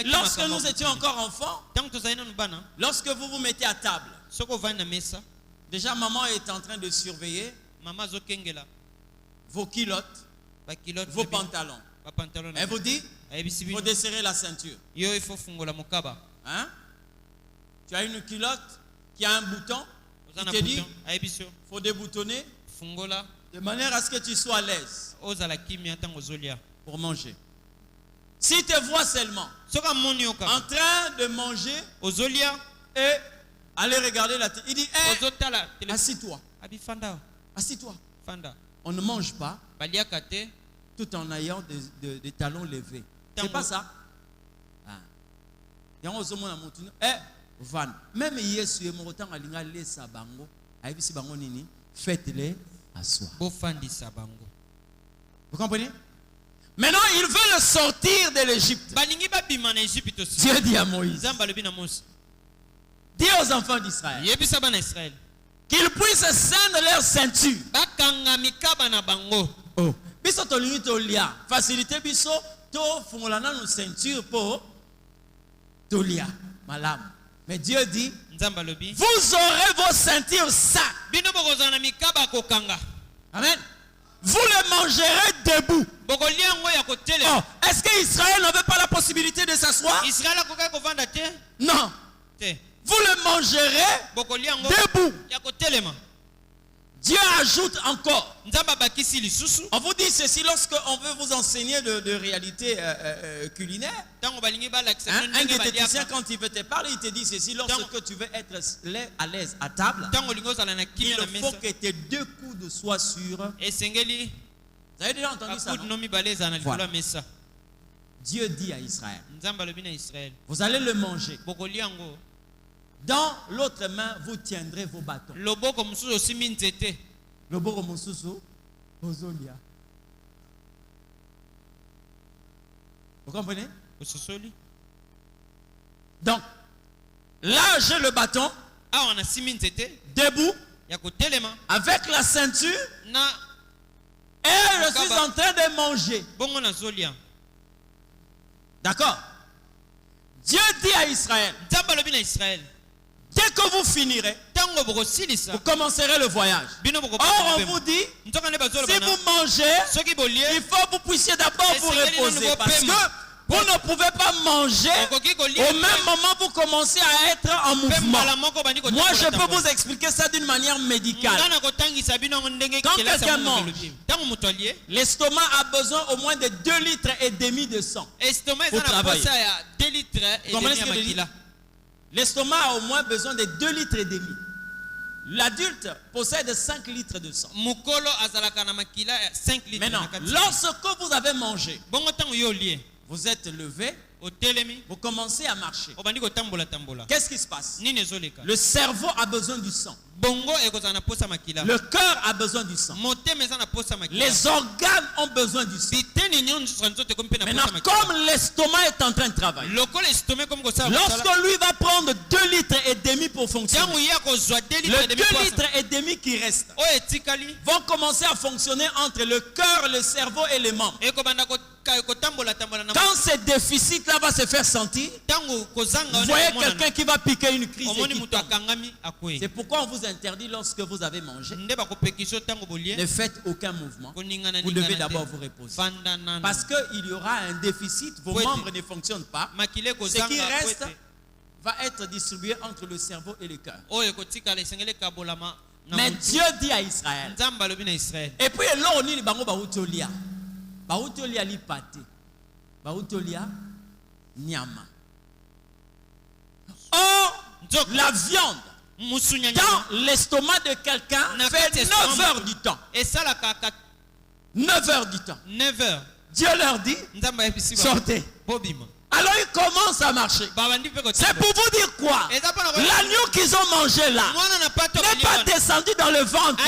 Lorsque nous étions encore enfants, lorsque vous vous mettez à table, déjà maman est en train de surveiller vos culottes, vos pantalons. Elle vous dit, il faut desserrer la ceinture. Hein? Tu as une culotte qui a un bouton, il te dit, il faut déboutonner de manière à ce que tu sois à l'aise pour manger. Si tu vois seulement en train de manger et aller regarder la télé, il dit hey, assis-toi. Assis-toi. On ne mange pas tout en ayant des talons levés. C'est pas ça. Même Yesu est mort en alinga les sabango. Aïbisi bango nini. Faites-les asseoir. Vous comprenez? Maintenant, il veut le sortir de l'Égypte. Dieu dit à Moïse, dis aux enfants d'Israël qu'ils puissent ceindre leur ceinture. Oh. Biso tolingi tolia. Facilité biso to fungolana nos ceinture pour tolia. Malam. Mais Dieu dit, vous aurez vos ceintures ça. Amen. Vous le mangerez debout. Oh, est-ce qu'Israël n'avait pas la possibilité de s'asseoir? Non. Vous le mangerez debout. Dieu ajoute encore. On vous dit ceci lorsque on veut vous enseigner de réalité culinaire. Un diététicien, quand il veut te parler, il te dit ceci: lorsque tu veux être à l'aise à table, il faut que tes deux coudes soient sûrs. Vous avez déjà entendu ça, non? Voilà. Dieu dit à Israël, vous allez le manger. Dans l'autre main, vous tiendrez vos bâtons. Loboko mususu ozolia. Vous comprenez? Donc, là j'ai le bâton. Debout. Avec la ceinture. Et je suis en train de manger. D'accord? Dieu dit à Israël, dès que vous finirez, vous commencerez le voyage. Or, on vous dit, si vous mangez, il faut que vous puissiez d'abord vous reposer. Parce que vous ne pouvez pas manger au même moment vous commencez à être en mouvement. Moi, je peux vous expliquer ça d'une manière médicale. Quand quelqu'un mange, l'estomac a besoin au moins de 2,5 litres de sang pour travailler. Comprenez ce que je dis? L'estomac a au moins besoin de 2,5 litres. L'adulte possède 5 litres de sang. Maintenant, lorsque vous avez mangé, vous êtes levé vous commencez à marcher. Qu'est-ce qui se passe? Le cerveau a besoin du sang. Le cœur a besoin du sang. Les organes ont besoin du sang. Maintenant, comme l'estomac est en train de travailler, lorsque lui va prendre 2 litres et demi pour fonctionner, le 2 litres et demi qui restent vont commencer à fonctionner entre le cœur, le cerveau et les membres. Quand ce déficit-là va se faire sentir, vous voyez quelqu'un qui va piquer une crise et qui tombe. C'est pourquoi on vous interdit lorsque vous avez mangé, ne faites aucun mouvement. Vous devez d'abord vous reposer. Parce qu'il y aura un déficit, vos membres ne fonctionnent pas. Ce qui reste va être distribué entre le cerveau et le cœur. Mais Dieu dit à Israël. Et puis là, on dit Bautolia li pate. Bautolia nyama. Or, la viande dans l'estomac de quelqu'un fait 9 heures du temps. 9 heures du temps. 9 heures. Dieu leur dit, sortez. Alors ils commencent à marcher. C'est pour vous dire quoi? L'agneau qu'ils ont mangé là n'est pas descendu dans le ventre.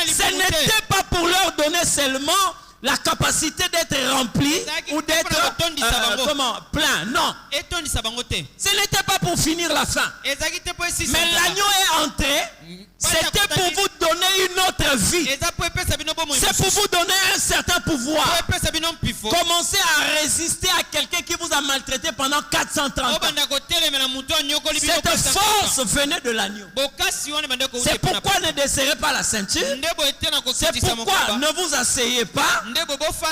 Ce n'était pas pour leur donner seulement la capacité d'être rempli ou d'être plein. Non. Ce n'était pas pour finir la faim. Mais l'agneau est entré. C'était pour vous donner une autre vie. C'est pour vous donner un certain pouvoir. Commencez à résister à quelqu'un qui vous a maltraité pendant 430 ans. Cette force venait de l'agneau. C'est pourquoi ne desserrez pas la ceinture. C'est pourquoi ne vous asseyez pas.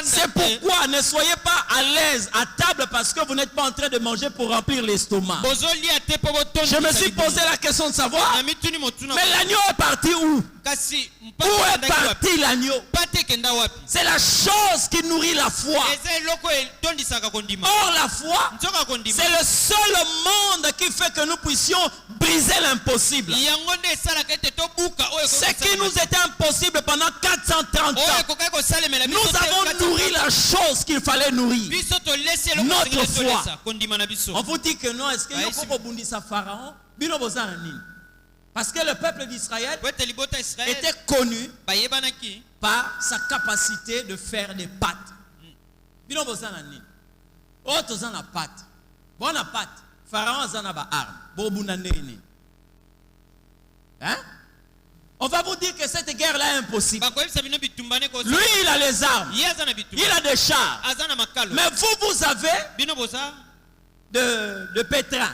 C'est pourquoi ne soyez pas à l'aise à table parce que vous n'êtes pas en train de manger pour remplir l'estomac. Je me suis posé la question de savoir, mais l'agneau est parti où? Où est parti l'agneau? C'est la chose qui nourrit la foi. Or la foi, c'est le seul monde qui fait que nous puissions briser l'impossible. Ce qui nous était impossible pendant 430 ans, nous avons nourri la chose qu'il fallait nourrir. Notre foi. On vous dit que non, est-ce qu'il y a Pharaon? Parce que le peuple d'Israël était connu par sa capacité de faire des pâtes. Pharaon a arme. Hein? On va vous dire que cette guerre-là est impossible. Lui, il a les armes. Il a des chars. Mais vous avez de pétrin.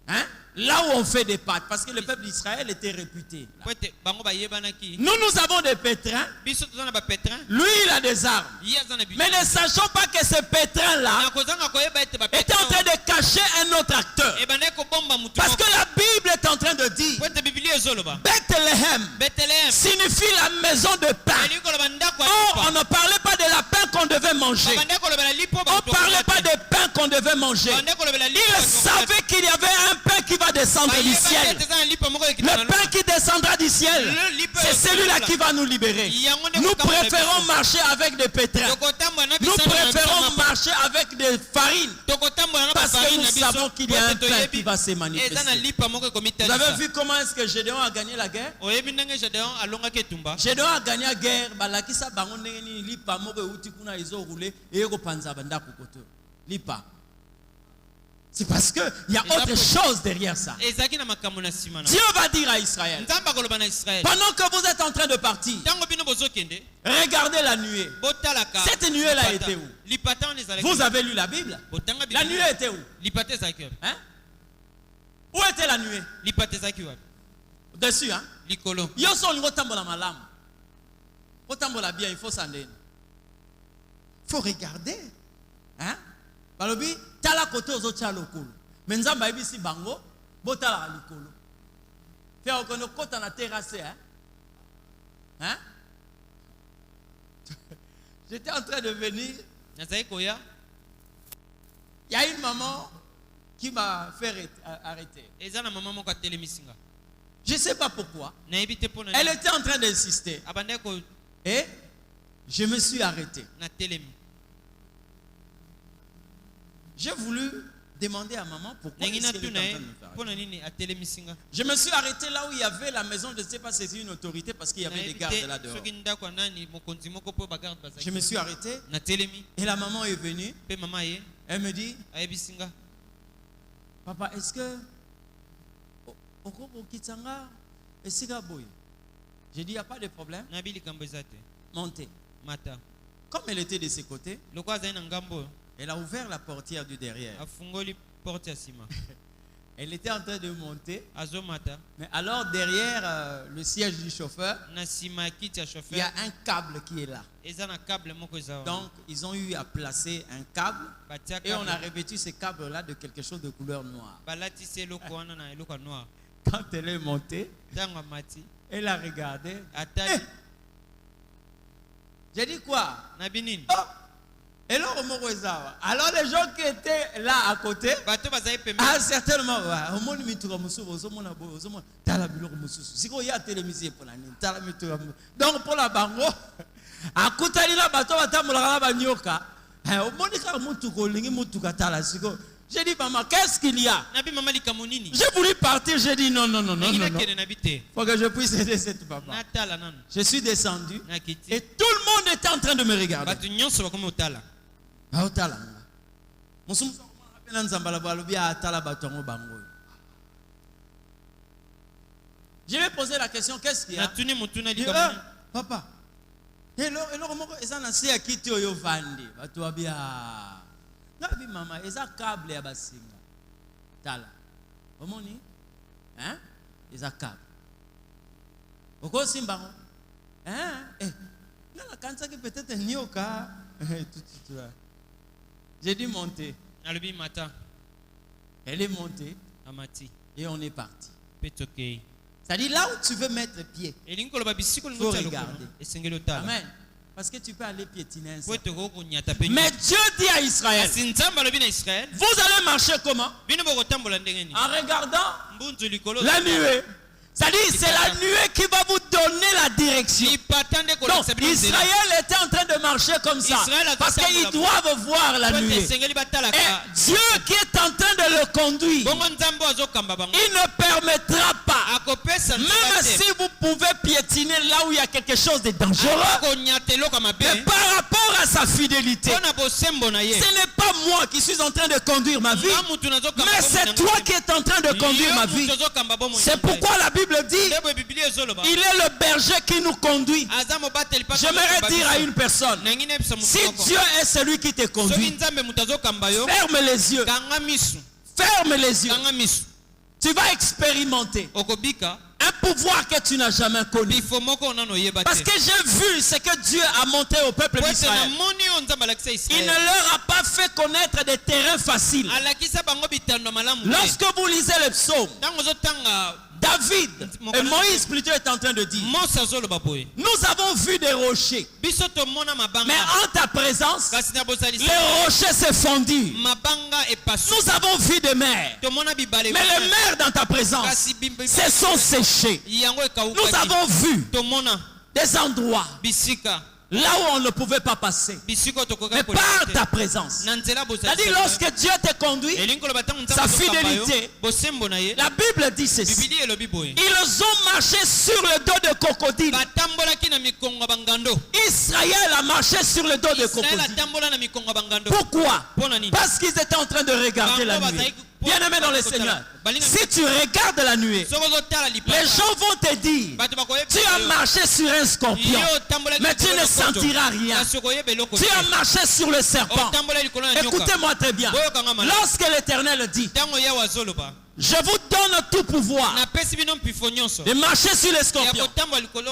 Hein? Là où on fait des pâtes, parce que le peuple d'Israël était réputé. Nous avons des pétrins. Lui, il a des armes. Mais ne sachons pas que ce pétrin-là était en train de cacher un autre acteur. Parce que la Bible est en train de dire Bethléem signifie la maison de pain. Or, on ne parlait pas de la pain qu'on devait manger. On ne parlait pas de pain qu'on devait manger. Il savait qu'il y avait un pain qui va descendre du ciel. Le pain qui descendra du ciel, c'est celui-là qui va nous libérer. Nous préférons marcher avec des pétrins. Nous préférons marcher avec des farines. Parce que nous savons qu'il y a un pain qui va se manifester. Vous avez vu comment est-ce que Gédéon a gagné la guerre? Gédéon a gagné la guerre. C'est parce qu'il y a autre chose derrière ça. Dieu va dire à Israël, pendant que vous êtes en train de partir, regardez la nuée. Cette nuée-là était où? Vous avez lu la Bible? La nuée était où? Hein? Où était la nuée? Dessus, hein? Il faut regarder. Hein? Balobi, tala kote ozotia lokolo. Menzamba ebisi bango, botala likolo. Faire okono kota na terrasse, hein? Hein? J'étais en train de venir. Il y a une maman qui m'a fait arrêter. Je ne sais pas pourquoi. Elle était en train d'insister. Et je me suis arrêté. J'ai voulu demander à maman pourquoi est-ce qu'elle est en train de me faire. Je me suis arrêté là où il y avait la maison, je ne sais pas si c'est une autorité parce qu'il y avait des gardes là dehors. Je me suis arrêté et la maman est venue. Elle me dit, papa, est-ce que j'ai dit, il n'y a pas de problème. Montez. Comme elle était de ses côtés, elle a ouvert la portière du derrière. Elle était en train de monter. Mais alors derrière le siège du chauffeur, il y a un câble qui est là. Donc ils ont eu à placer un câble et on a revêtu ce câble-là de quelque chose de couleur noire. Quand elle est montée, elle a regardé. J'ai dit quoi? Oh! Alors les gens qui étaient là à côté, certainement, donc pour la bango, à côté de la bateau, j'ai dit, maman, qu'est-ce qu'il y a? J'ai voulu partir, j'ai dit non. Il faut que je puisse aider cette maman. Je suis descendu et tout le monde était en train de me regarder. Je lui ai posé la question, qu'est-ce qu'il y a? Papa, maman, ils ont câble à basinga. Tala. Omoni? Hein? Ils ont câble. Oko simbango? Hein? Eh. Non, la kansa qui peut-être nyoka. J'ai dû monter. Elle est montée. Et on est parti. C'est-à-dire là où tu veux mettre pied, il faut regarder. Amen. Parce que tu peux aller piétiner un certain. Mais Dieu dit à Israël, vous allez marcher comment? En regardant la nuée. C'est-à-dire, c'est la nuée qui va vous donner la direction. Donc, Israël était en train de marcher comme ça. Parce qu'ils doivent voir la nuée. Et Dieu qui est en train de le conduire, il ne permettra pas, même si vous pouvez piétiner là où il y a quelque chose de dangereux, mais par rapport à sa fidélité, ce n'est pas moi qui suis en train de conduire ma vie, mais c'est toi qui es en train de conduire ma vie. C'est pourquoi la Bible dit, il est le berger qui nous conduit. J'aimerais dire à une personne, si Dieu est celui qui te conduit, ferme les yeux. Ferme les yeux. Tu vas expérimenter un pouvoir que tu n'as jamais connu. Parce que j'ai vu ce que Dieu a montré au peuple d'Israël. Il ne leur a pas fait connaître des terrains faciles. Lorsque vous lisez les psaumes, David et Moïse plutôt est en train de dire, nous avons vu des rochers, mais en ta présence les rochers se fondirent. Nous avons vu des mers, mais les mers dans ta présence se sont séchées. Nous avons vu des endroits là où on ne pouvait pas passer, mais par ta présence. C'est-à-dire, lorsque Dieu te conduit, sa fidélité, la Bible dit ceci, ils ont marché sur le dos de crocodile. Israël a marché sur le dos de crocodile. Pourquoi? Parce qu'ils étaient en train de regarder la nuée. Bien-aimé dans le Seigneur, si tu regardes la nuée, les gens vont te dire, tu as marché sur un scorpion, mais tu ne sentiras rien. Tu as marché sur le serpent. Écoutez-moi très bien. Lorsque l'Éternel dit, je vous donne tout pouvoir de marcher sur les scorpions,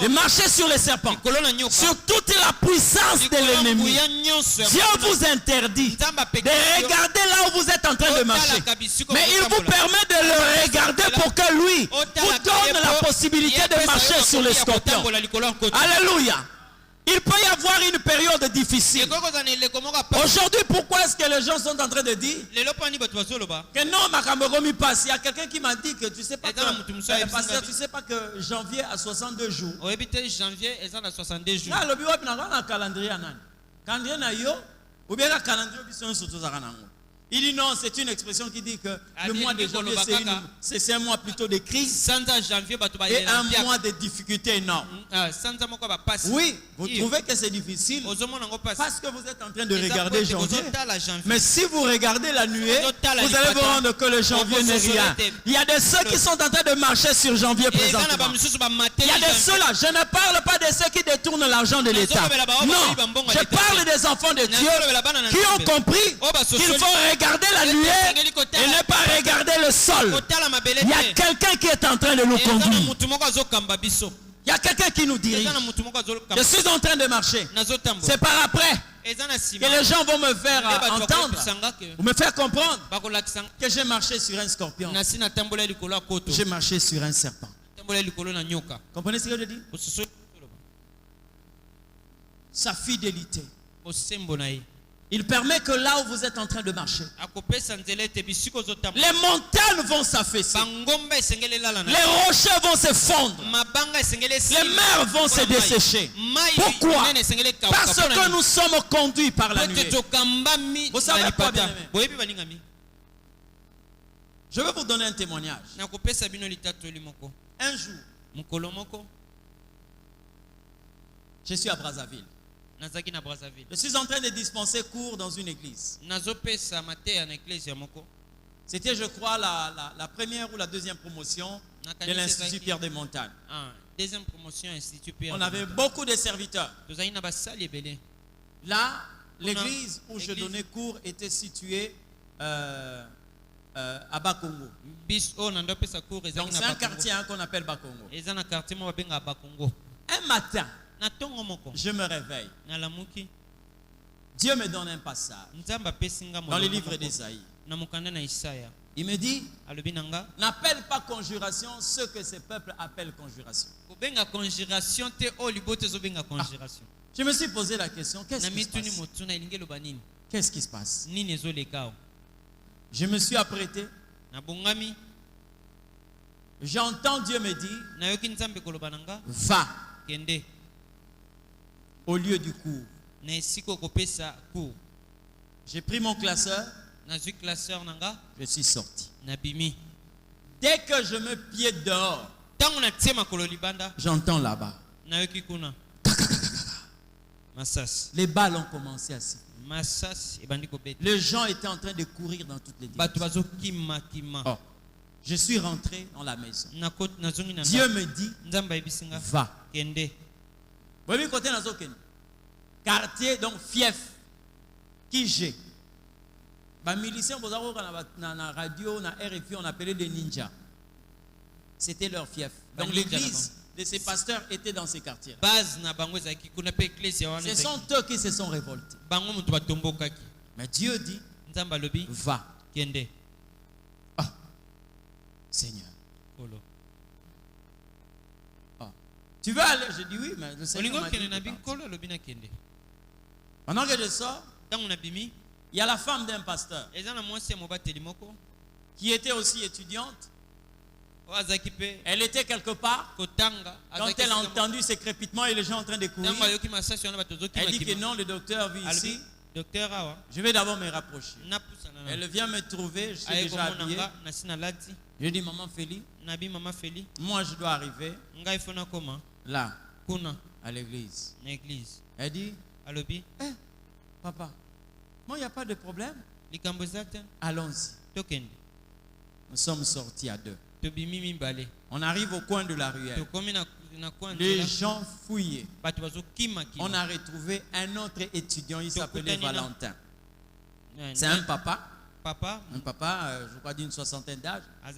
de marcher sur les serpents, sur toute la puissance de l'ennemi. Dieu vous interdit de regarder là où vous êtes en train de marcher, mais il vous permet de le regarder pour que lui vous donne la possibilité de marcher sur les scorpions. Alléluia. Il peut y avoir une période difficile. Aujourd'hui, pourquoi est-ce que les gens sont en train de dire que non, Makambogomi passe? Il y a quelqu'un qui m'a dit que tu sais pas que, tu sais pas que janvier a 62 jours. Janvier est à 62 jours. Là, le bureau n'a pas un calendrier. Calendrier na yo, ou bien un calendrier qui sont surtout à Il dit non, c'est une expression qui dit que le mois de janvier, c'est un mois plutôt de crise et un mois de difficultés énormes. Oui, vous trouvez que c'est difficile parce que vous êtes en train de regarder janvier. Mais si vous regardez la nuée, vous allez vous rendre que le janvier n'est rien. Il y a de ceux qui sont en train de marcher sur janvier présentement. Il y a de ceux-là. Je ne parle pas de ceux qui détournent l'argent de l'État. Non, je parle des enfants de Dieu qui ont compris qu'il faut regarder la nuée et ne pas regarder le sol. Il y a quelqu'un qui est en train de nous conduire. Il y a quelqu'un qui nous dirige. Je suis en train de marcher. C'est par après que les gens vont me faire entendre ou me faire comprendre que j'ai marché sur un scorpion. J'ai marché sur un serpent. Comprenez ce que je dis? Sa fidélité. Il permet que là où vous êtes en train de marcher, les montagnes vont s'affaisser, les rochers vont se fondre, les mers vont se dessécher. Pourquoi? Parce que nous sommes conduits par la nuée. Vous savez quoi, bien-aimé? Je vais vous donner un témoignage. Un jour, je suis à Brazzaville. Je suis en train de dispenser cours dans une église. C'était, je crois, la première ou la deuxième promotion de l'Institut Pierre des Montagnes. On avait beaucoup de serviteurs. Là, l'église où je donnais cours était située à Bakongo. Donc c'est un quartier qu'on appelle Bakongo. Un matin, je me réveille. Dieu me donne un passage dans le livre d'Ésaïe. Il me dit, n'appelle pas conjuration ce que ce peuple appelle conjuration. Je me suis posé la question, qu'est-ce qui se passe? Qu'est-ce qui se passe? Je me suis apprêté. J'entends Dieu me dire, va au lieu du cours. J'ai pris mon classeur. Je suis sorti. Dès que je me pied dehors, j'entends là-bas. Les balles ont commencé à siffler. Les gens étaient en train de courir dans toutes les directions. Oh, je suis rentré dans la maison. Dieu me dit, va. Vous voyez côté quartier, donc fief, qui j'ai. Les miliciens, dans la radio, dans RFI, on appelait des ninjas. C'était leur fief. Donc l'église de ces pasteurs était dans ces quartiers. Ce sont eux qui se sont révoltés. Mais Dieu dit, va. Oh, Seigneur. Oh. Tu veux aller? Je dis oui, mais le Seigneur m'a dit. Pendant que je sors, il y a la femme d'un pasteur qui était aussi étudiante. Elle était quelque part. Quand elle a entendu ces crépitements et les gens en train de courir, elle dit que non, le docteur vit ici. Je vais d'abord me rapprocher. Elle vient me trouver, je suis déjà habillé. Je dis, maman Félie, moi je dois arriver là, à l'église. Elle dit, papa, moi il n'y a pas de problème. Allons-y. Nous sommes sortis à deux. On arrive au coin de la ruelle. Les gens fouillaient. On a retrouvé un autre étudiant, il s'appelait Valentin. C'est un papa. Un papa, je crois d'une soixantaine d'âge. Il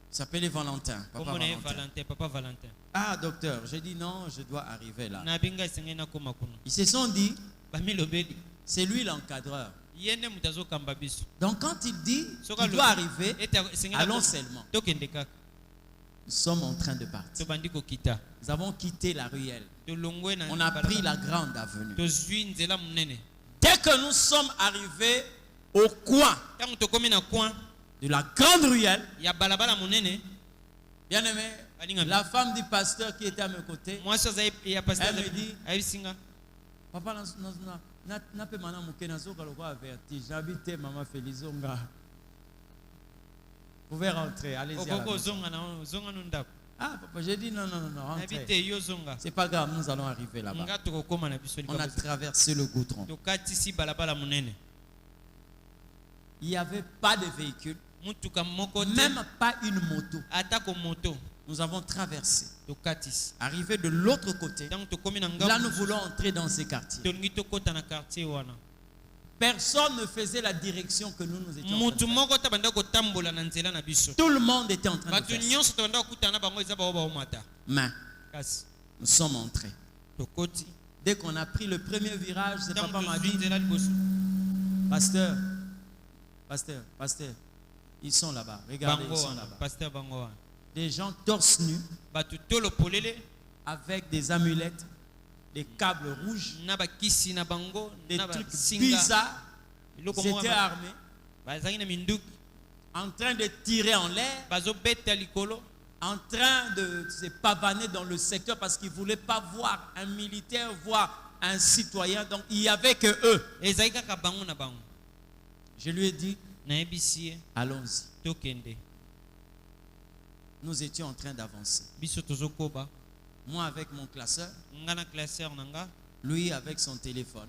s'appelait Valentin. Papa Valentin. Ah, docteur, j'ai dit non, je dois arriver là. Ils se sont dit, c'est lui l'encadreur. Donc quand il dit qu'il doit arriver, allons seulement. Nous sommes en train de partir. Nous avons quitté la ruelle. On a pris la grande avenue. Dès que nous sommes arrivés au coin de la grande ruelle, bien aimé, la femme du pasteur qui était à mes côtés, elle me dit, papa, Vous pouvez rentrer, allez-y. Ah, papa, j'ai dit non, rentrez. C'est pas grave, nous allons arriver là-bas. On a traversé le goudron. Il n'y avait pas de véhicule, même pas une moto. Nous avons traversé. Arrivé de l'autre côté, là nous voulons entrer dans ces quartiers. Personne ne faisait la direction que nous étions en train de faire. Tout le monde était en train de faire. Mais nous sommes entrés. Dès qu'on a pris le premier virage, c'est papa m'a dit, pasteur, ils sont là-bas. Regardez, ils sont là-bas. Des gens torse nus, avec des amulettes, des câbles rouges, des trucs bizarres. Ils étaient armés, en train de tirer en l'air, en train de se pavaner dans le secteur parce qu'ils ne voulaient pas voir un militaire, voir un citoyen. Donc il n'y avait que eux. Je lui ai dit, allons-y. Nous étions en train d'avancer. Moi avec mon classeur, lui avec son téléphone.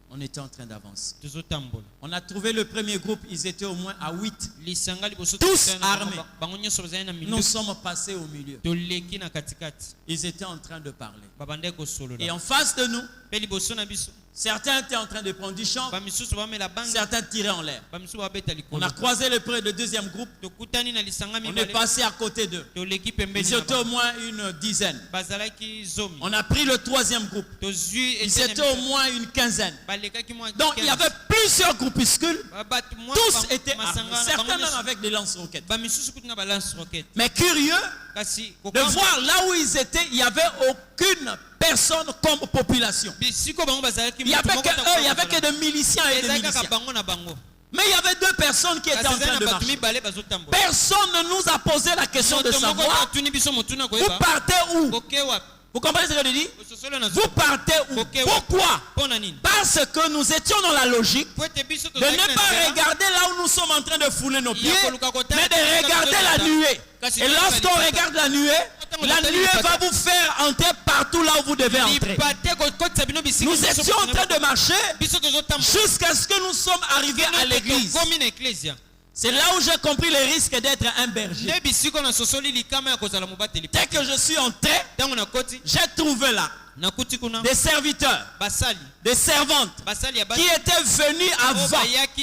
On était en train d'avancer. On a trouvé le premier groupe, ils étaient au moins à 8. Tous armés. Nous sommes passés au milieu. Ils étaient en train de parler. Et en face de nous, certains étaient en train de prendre du chant, certains tiraient en l'air. On a croisé le deuxième groupe. On est passé à côté d'eux. Ils étaient au moins une dizaine. On a pris le troisième groupe. Ils étaient au moins une quinzaine. Donc il y avait plusieurs groupuscules. Tous étaient armés. Certains même avec des lance-roquettes. Mais curieux de voir là où ils étaient, il n'y avait aucune personne comme population. Il n'y avait que eux, il n'y avait que des miliciens et des miliciens. Mais il y avait deux personnes qui étaient en train de marcher. Personne ne nous a posé la question de savoir vous partez où. Vous comprenez ce que je dis? Vous partez où? Pourquoi? Parce que nous étions dans la logique de ne pas regarder là où nous sommes en train de fouler nos pieds, mais de regarder la nuée. Et lorsqu'on regarde la nuée va vous faire entrer partout là où vous devez entrer. Nous étions en train de marcher jusqu'à ce que nous sommes arrivés à l'église. C'est là où j'ai compris le risque d'être un berger. Dès que je suis entré, j'ai trouvé là des serviteurs, des servantes qui étaient venus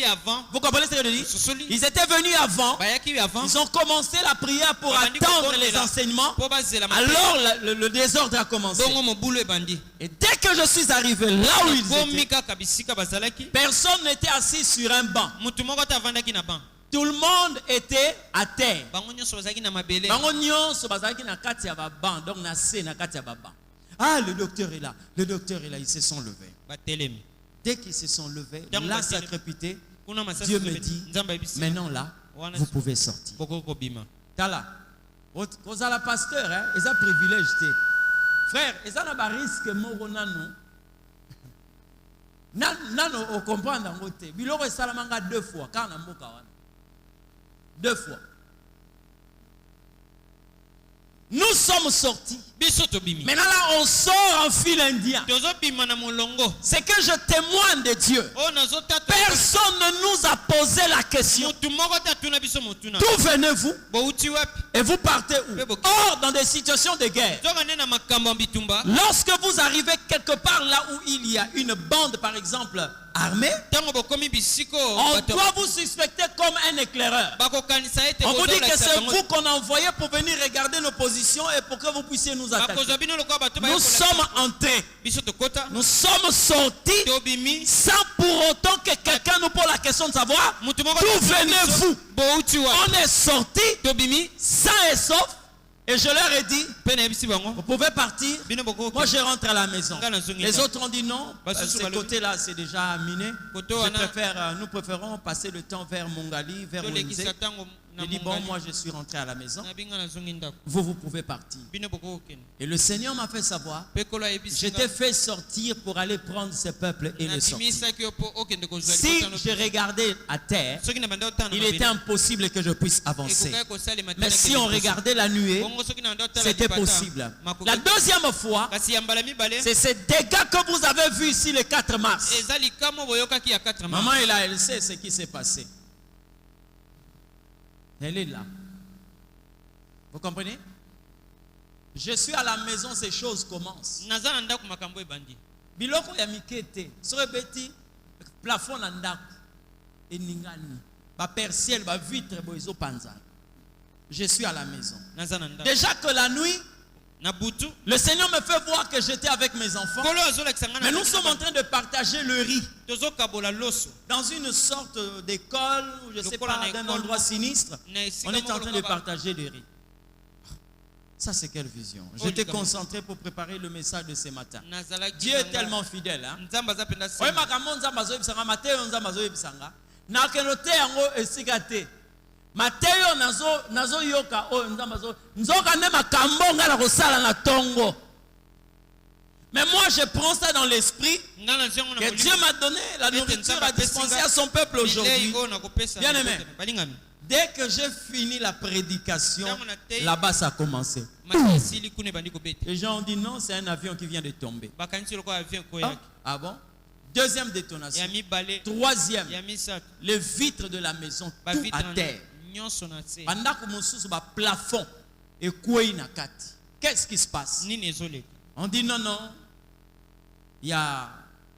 avant. Vous comprenez ce que je dis? Ils étaient venus avant. Ils ont commencé la prière pour attendre les enseignements. Alors le désordre a commencé. Et dès que je suis arrivé là où ils étaient, personne n'était assis sur un banc. Tout le monde était à terre. Ah, le docteur est là. Le docteur est là. Ils se sont levés. Dès qu'ils se sont levés, là ça a crépité. Dieu me dit, maintenant là, vous pouvez sortir. Tala, vous avez pasteur, ils ont privilège. Frère, ils ont un risque moro nano. Nano, on comprend dans votre thé. Biloro et Salamanga 2 fois. Quand on a 2 fois. Nous sommes sortis. Maintenant là, on sort en fil indien. C'est que je témoigne de Dieu. Personne ne nous a posé la question. D'où venez-vous? Et vous partez où? Or, dans des situations de guerre, lorsque vous arrivez quelque part là où il y a une bande, par exemple, armée, on doit vous suspecter comme un éclaireur. On vous dit que c'est vous qu'on a envoyé pour venir regarder nos positions et pour que vous puissiez nous attaquer. Nous sommes entrés. Nous sommes sortis sans pour autant que quelqu'un nous pose la question de savoir d'où venez-vous. On est sortis sains et saufs. Et je leur ai dit, vous pouvez partir. Moi je rentre à la maison. Les autres ont dit non, ce côté-là c'est déjà miné. Nous préférons passer le temps vers Mongali, vers Wenze. J'ai dit, bon, moi je suis rentré à la maison. Vous pouvez partir. Et le Seigneur m'a fait savoir, j'étais fait sortir pour aller prendre ce peuple et le sortir. Si je regardais à terre, il était impossible que je puisse avancer. Mais si on regardait la nuée, c'était possible. La deuxième fois, c'est ces dégâts que vous avez vus ici le 4 mars. Maman, elle sait ce qui s'est passé. Elle est là. Vous comprenez? Je suis à la maison, ces choses commencent. Biloko ya mikete, sorebeti plafond na ndako eningani, ba persienne, ba vitre boizo panza. Je suis à la maison. Déjà que la nuit, le Seigneur me fait voir que j'étais avec mes enfants. Mais nous sommes en train de partager le riz. Dans une sorte d'école, ou je ne sais pas, d'un endroit sinistre. On est en train de partager le riz. Ça, c'est quelle vision? J'étais concentré pour préparer le message de ce matin. Dieu est tellement fidèle. Mateo nazo yoka o nzambazo nzoka ne makambonga na kosala na tongo. Mais moi je prends ça dans l'esprit que Dieu m'a donné la nourriture à dispenser à son peuple aujourd'hui. Bien aimé, dès que j'ai fini la prédication, là-bas ça a commencé. Les gens ont dit non, c'est un avion qui vient de tomber. Ah bon? Deuxième détonation. Troisième, les vitres de la maison, tout à terre. Plafond et qu'est-ce qui se passe? On dit non, non, il y a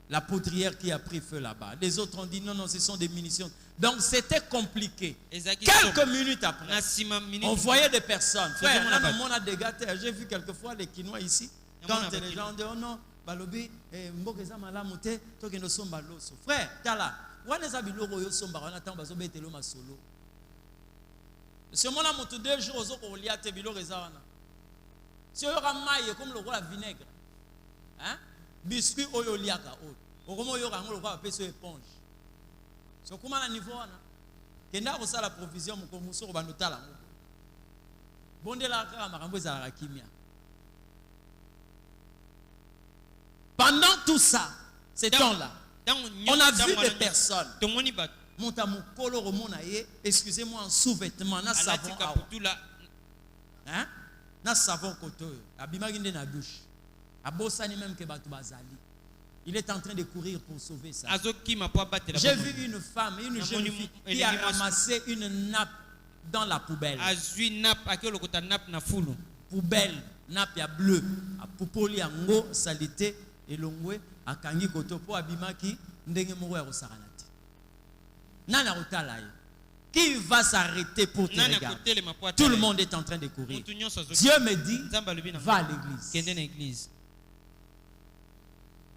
la poudrière qui a pris feu là-bas. Les autres ont dit non, non, ce sont des munitions. Donc c'était compliqué. Quelques minutes après, on voyait des personnes. Frère, j'ai vu quelquefois les Quinois ici. Quand les gens disent oh non, balobi, frère, tala, si on a monté 2 jours aux liats, tu as si on a maille comme le roi vinaigre, hein? Biscuit au liaka, au romo yo rango le roi appelle sur éponge. So comment à niveau là? Kenda ko sala provision mo ko muso ba notala. Bonde la ka makambo za la kimia. Pendant tout ça, ces temps-là, on a vu des personnes. Montamukolo romonaye, excusez-moi, en sous-vêtements, na savon hein? Na savon koto, abimaginde na douche. Abosani même que batu bazali. Il est en train de courir pour sauver ça. J'ai vu une femme, une jeune fille qui a ramassé une nappe dans la poubelle. Poubelle, nappe ya bleu, a popoli yango salité et longwe a kangi koto po abimaki ndenge moko ya kosaranati. Nana otala ye. Qui va s'arrêter pour te regarder? Tout le monde est en train de courir. Dieu me dit, va à l'église.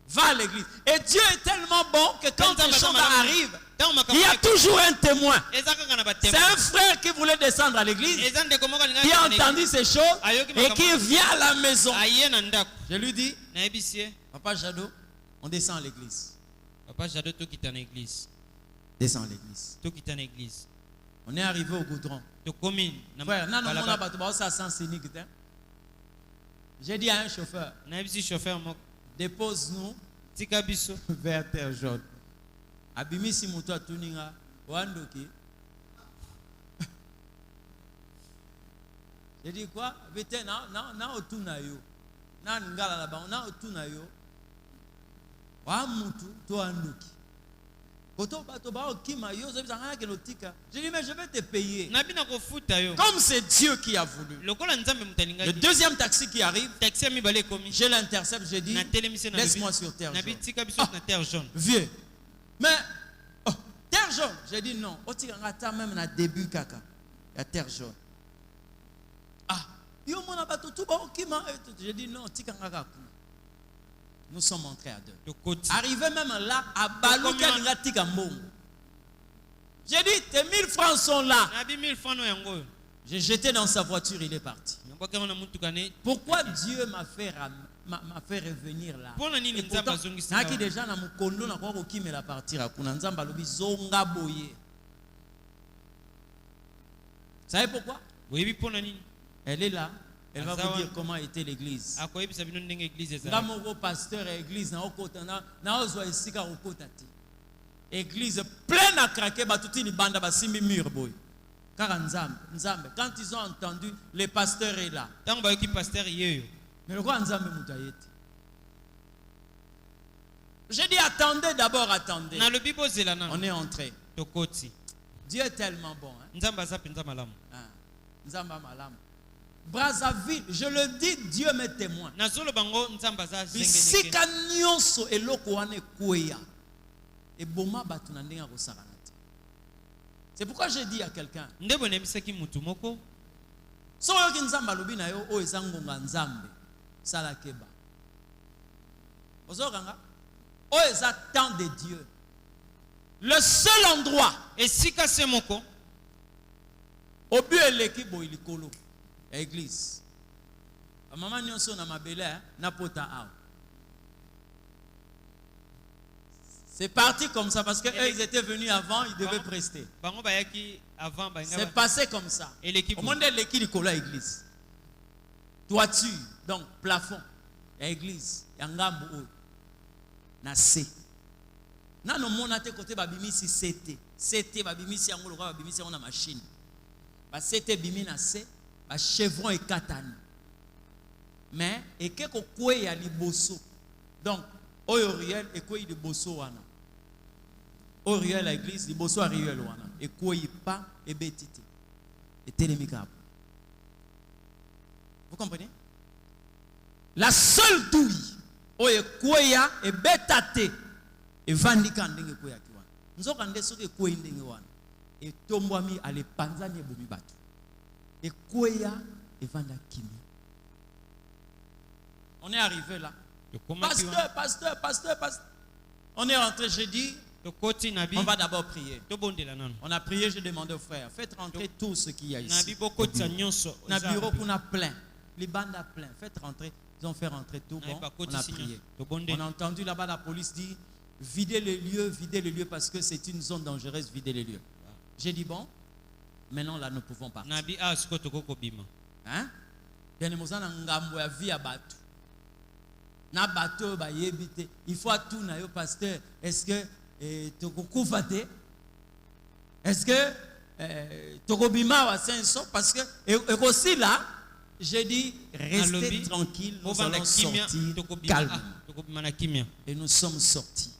Va à l'église. Et Dieu est tellement bon que quand les choses arrivent, il y a toujours un témoin. C'est un frère qui voulait descendre à l'église, qui a entendu ces choses et qui vient à la maison. Je lui dis, Papa Jado, on descend à l'église. Papa Jado, tu quittes l'église. Descends à l'église. Tu quittes l'église. On est arrivé au goudron. Frère, j'ai dit à un chauffeur, dépose-nous vers terre jaune. Abimisi muto atuninga wandoki. J'ai dit quoi? Vete na otuna yo. Na ngala la ba na otuna yo. Wa mutu to andoki. J'ai dit mais je vais te payer. Comme c'est Dieu qui a voulu. Le deuxième taxi qui arrive, je l'intercepte, je dis laisse-moi sur terre jaune. Vieux. Mais terre jaune, j'ai dit non. Même na début kaka. Il y a terre jaune. Ah, j'ai dit non, nous sommes entrés à 2. Arrivé même là, à Balouka Ngatikambo. J'ai dit, tes 1000 francs sont là. J'ai jeté dans sa voiture, il est parti. Pourquoi Dieu m'a fait revenir là? Et pourtant, qui déjà dans mon condo, n'a pas qui me la partir à Kunanzamba Lobi Zonga Boye. savez pourquoi? Elle est là. Elle va Azawa. vous dire comment était l'église. akoyebisa bino ndenge église ezalaki. Nga moko pasteur et église na okota na ozwa esika okota te. Église pleine à craquer, batuti libanda basimbi mur boy. Car Nzambe, quand ils ont entendu le pasteur est là. Tango bayoki pasteur yeyo. Mais le roi Nzambe mutayeti. J'ai dit attendez d'abord, attendez. Na lobi bozela na. On est entré. Tokoti. Dieu est tellement bon. Hein? Nzamba za penza malamu. Nzamba malamu. Brazzaville, je le dis, Dieu m'est témoin. Nazolo bango nzamba za zengeneke. Bisika nyonso eloko wane kweya. Et boma batu na ndenga kosakana te. C'est pourquoi je dis à quelqu'un. Ndebo nemisaki mutu moko. So yoki nzamba lobi na yo o ezangonga nzambe. Sala keba. Ozokanga. O eza temps de Dieu. Le seul endroit. Esika se moko. Obu eleki boilikolo. Église. Maman nyonso na mabele na pota ao. C'est parti comme ça parce que eux ils étaient venus avant, ils devaient prester. C'est passé comme ça. Au monde de l'équipe de l'église. Toiture, donc plafond, église, yangambo na C. Na no mona te côté babimisi CT. CT babimisi yango lokwa babimisi yango na machine. Ba CT bimi na C, ba chevron et katani. Mais et que ko ya liboso. Donc Oriel et quoi de bosso wana. Oriel la église, liboso Ariel wana. Et quoi pas et betité. Et télémicable. Vous comprenez? La seule douille. Oye quoi et betate. Et vandika ndenge quoi ya kiwana. Nzoka ndeso ke quoi ndenge wana. Et tombwami ale panzani bomi batu. Et quoi et vanda kimi. On est arrivé là. Pasteur. On est rentré jeudi. On va d'abord prier. On a prié, j'ai demandé aux frères, faites rentrer tout ce qu'il y a ici. Na bureau qu'on a plein. Les bandes a plein. Faites rentrer. Ils ont fait rentrer tout. Bon, on a prié. On a entendu là-bas la police dire, videz les lieux parce que c'est une zone dangereuse, videz les lieux. J'ai dit bon, maintenant là nous pouvons partir. Hein? Bien na bateau ba yebite il faut tout na yo pasteur est-ce que tokokufa te est-ce que tokobima wa senso parce que et aussi là j'ai dit restez tranquille nous allons sortir calme et nous sommes sortis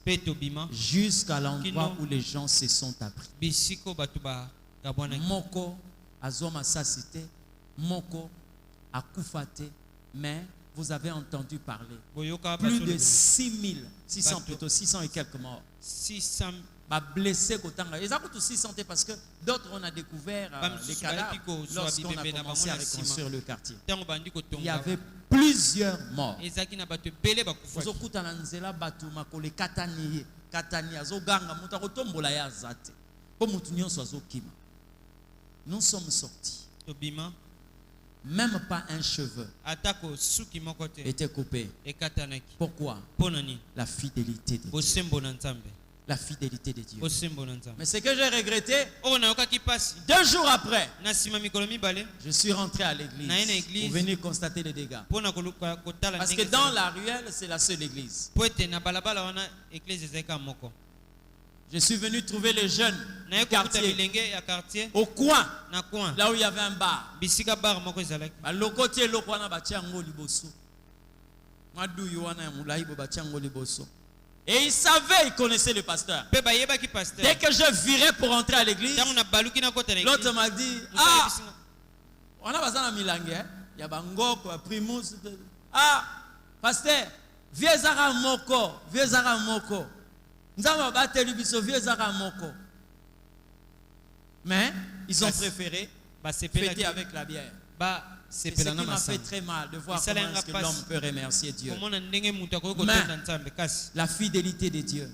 jusqu'à l'endroit où les gens se sont abris moko azoma sasite moko akufate mais vous avez entendu parler. Plus de 600 plutôt, 600 et quelques morts. 600 blessés. Ils ont tous 600 parce que d'autres on a découvert les cadavres lorsqu'on a commencé à reconstruire le quartier. Il y avait plusieurs morts. Nous sommes sortis. Même pas un cheveu était coupé. Pourquoi? La fidélité de Dieu. La fidélité de Dieu. Mais ce que j'ai regretté, 2 jours après, je suis rentré à l'église pour venir constater les dégâts. Parce que dans la ruelle, c'est la seule église. Je suis venu trouver les jeunes du quartier, au coin, là où il y avait un bar. Et ils savaient, ils connaissaient le pasteur. Dès que je virais pour entrer à l'église, l'autre m'a dit, ah, on a besoin de Milangue, il y a Bangok, Primus. Ah, pasteur, vieux Zara Moko. Mais ils ont préféré fêter avec la bière. C'est ce qui m'a fait très mal de voir comment est-ce que l'homme peut remercier Dieu. Mais la fidélité de Dieu,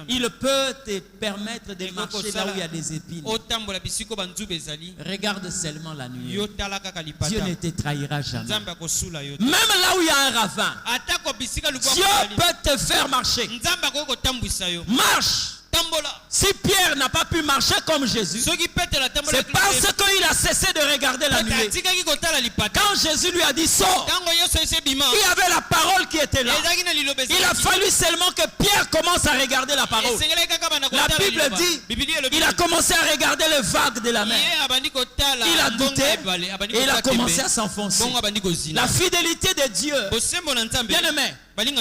il peut te permettre de marcher là où il y a des épines. Regarde seulement la nuit. Dieu ne te trahira jamais. Même là où il y a un ravin, Dieu peut te faire marcher. Marche. Si Pierre n'a pas pu marcher comme Jésus, c'est parce qu'il a cessé de regarder la nuée. Quand Jésus lui a dit sors, il y avait la parole qui était là. Il a fallu seulement que Pierre commence à regarder la parole. La Bible dit, il a commencé à regarder les vagues de la mer. Il a douté et il a commencé à s'enfoncer. La fidélité de Dieu, bien aimé,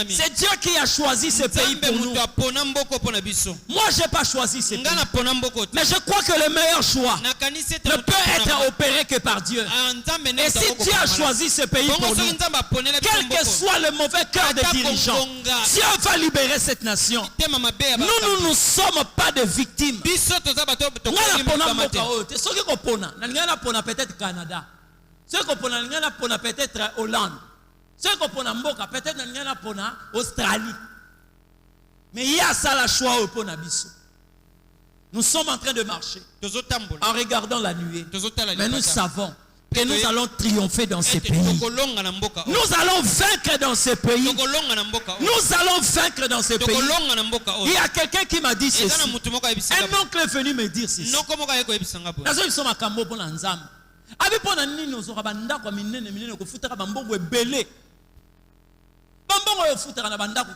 c'est Dieu qui a choisi ce pays pour nous. Moi, je n'ai pas choisi ce pays. Mais je crois que le meilleur choix ne peut être opéré que par Dieu. Et si Dieu a choisi ce pays pour nous, quel que soit le mauvais cœur des dirigeants, Dieu va libérer cette nation. Nous ne sommes pas des victimes. Peut-être Canada. Peut-être Hollande. Peut-être Australie. Mais il y a ça la choix au Ponabiso. Nous sommes en train de marcher en regardant la nuée. Mais nous savons que nous allons triompher dans ce pays. Nous allons vaincre dans ce pays. Nous allons vaincre dans ce pays. Il y a quelqu'un qui m'a dit ceci. Un oncle est venu me dire ceci. Nous sommes à Cambo pour l'Anzam.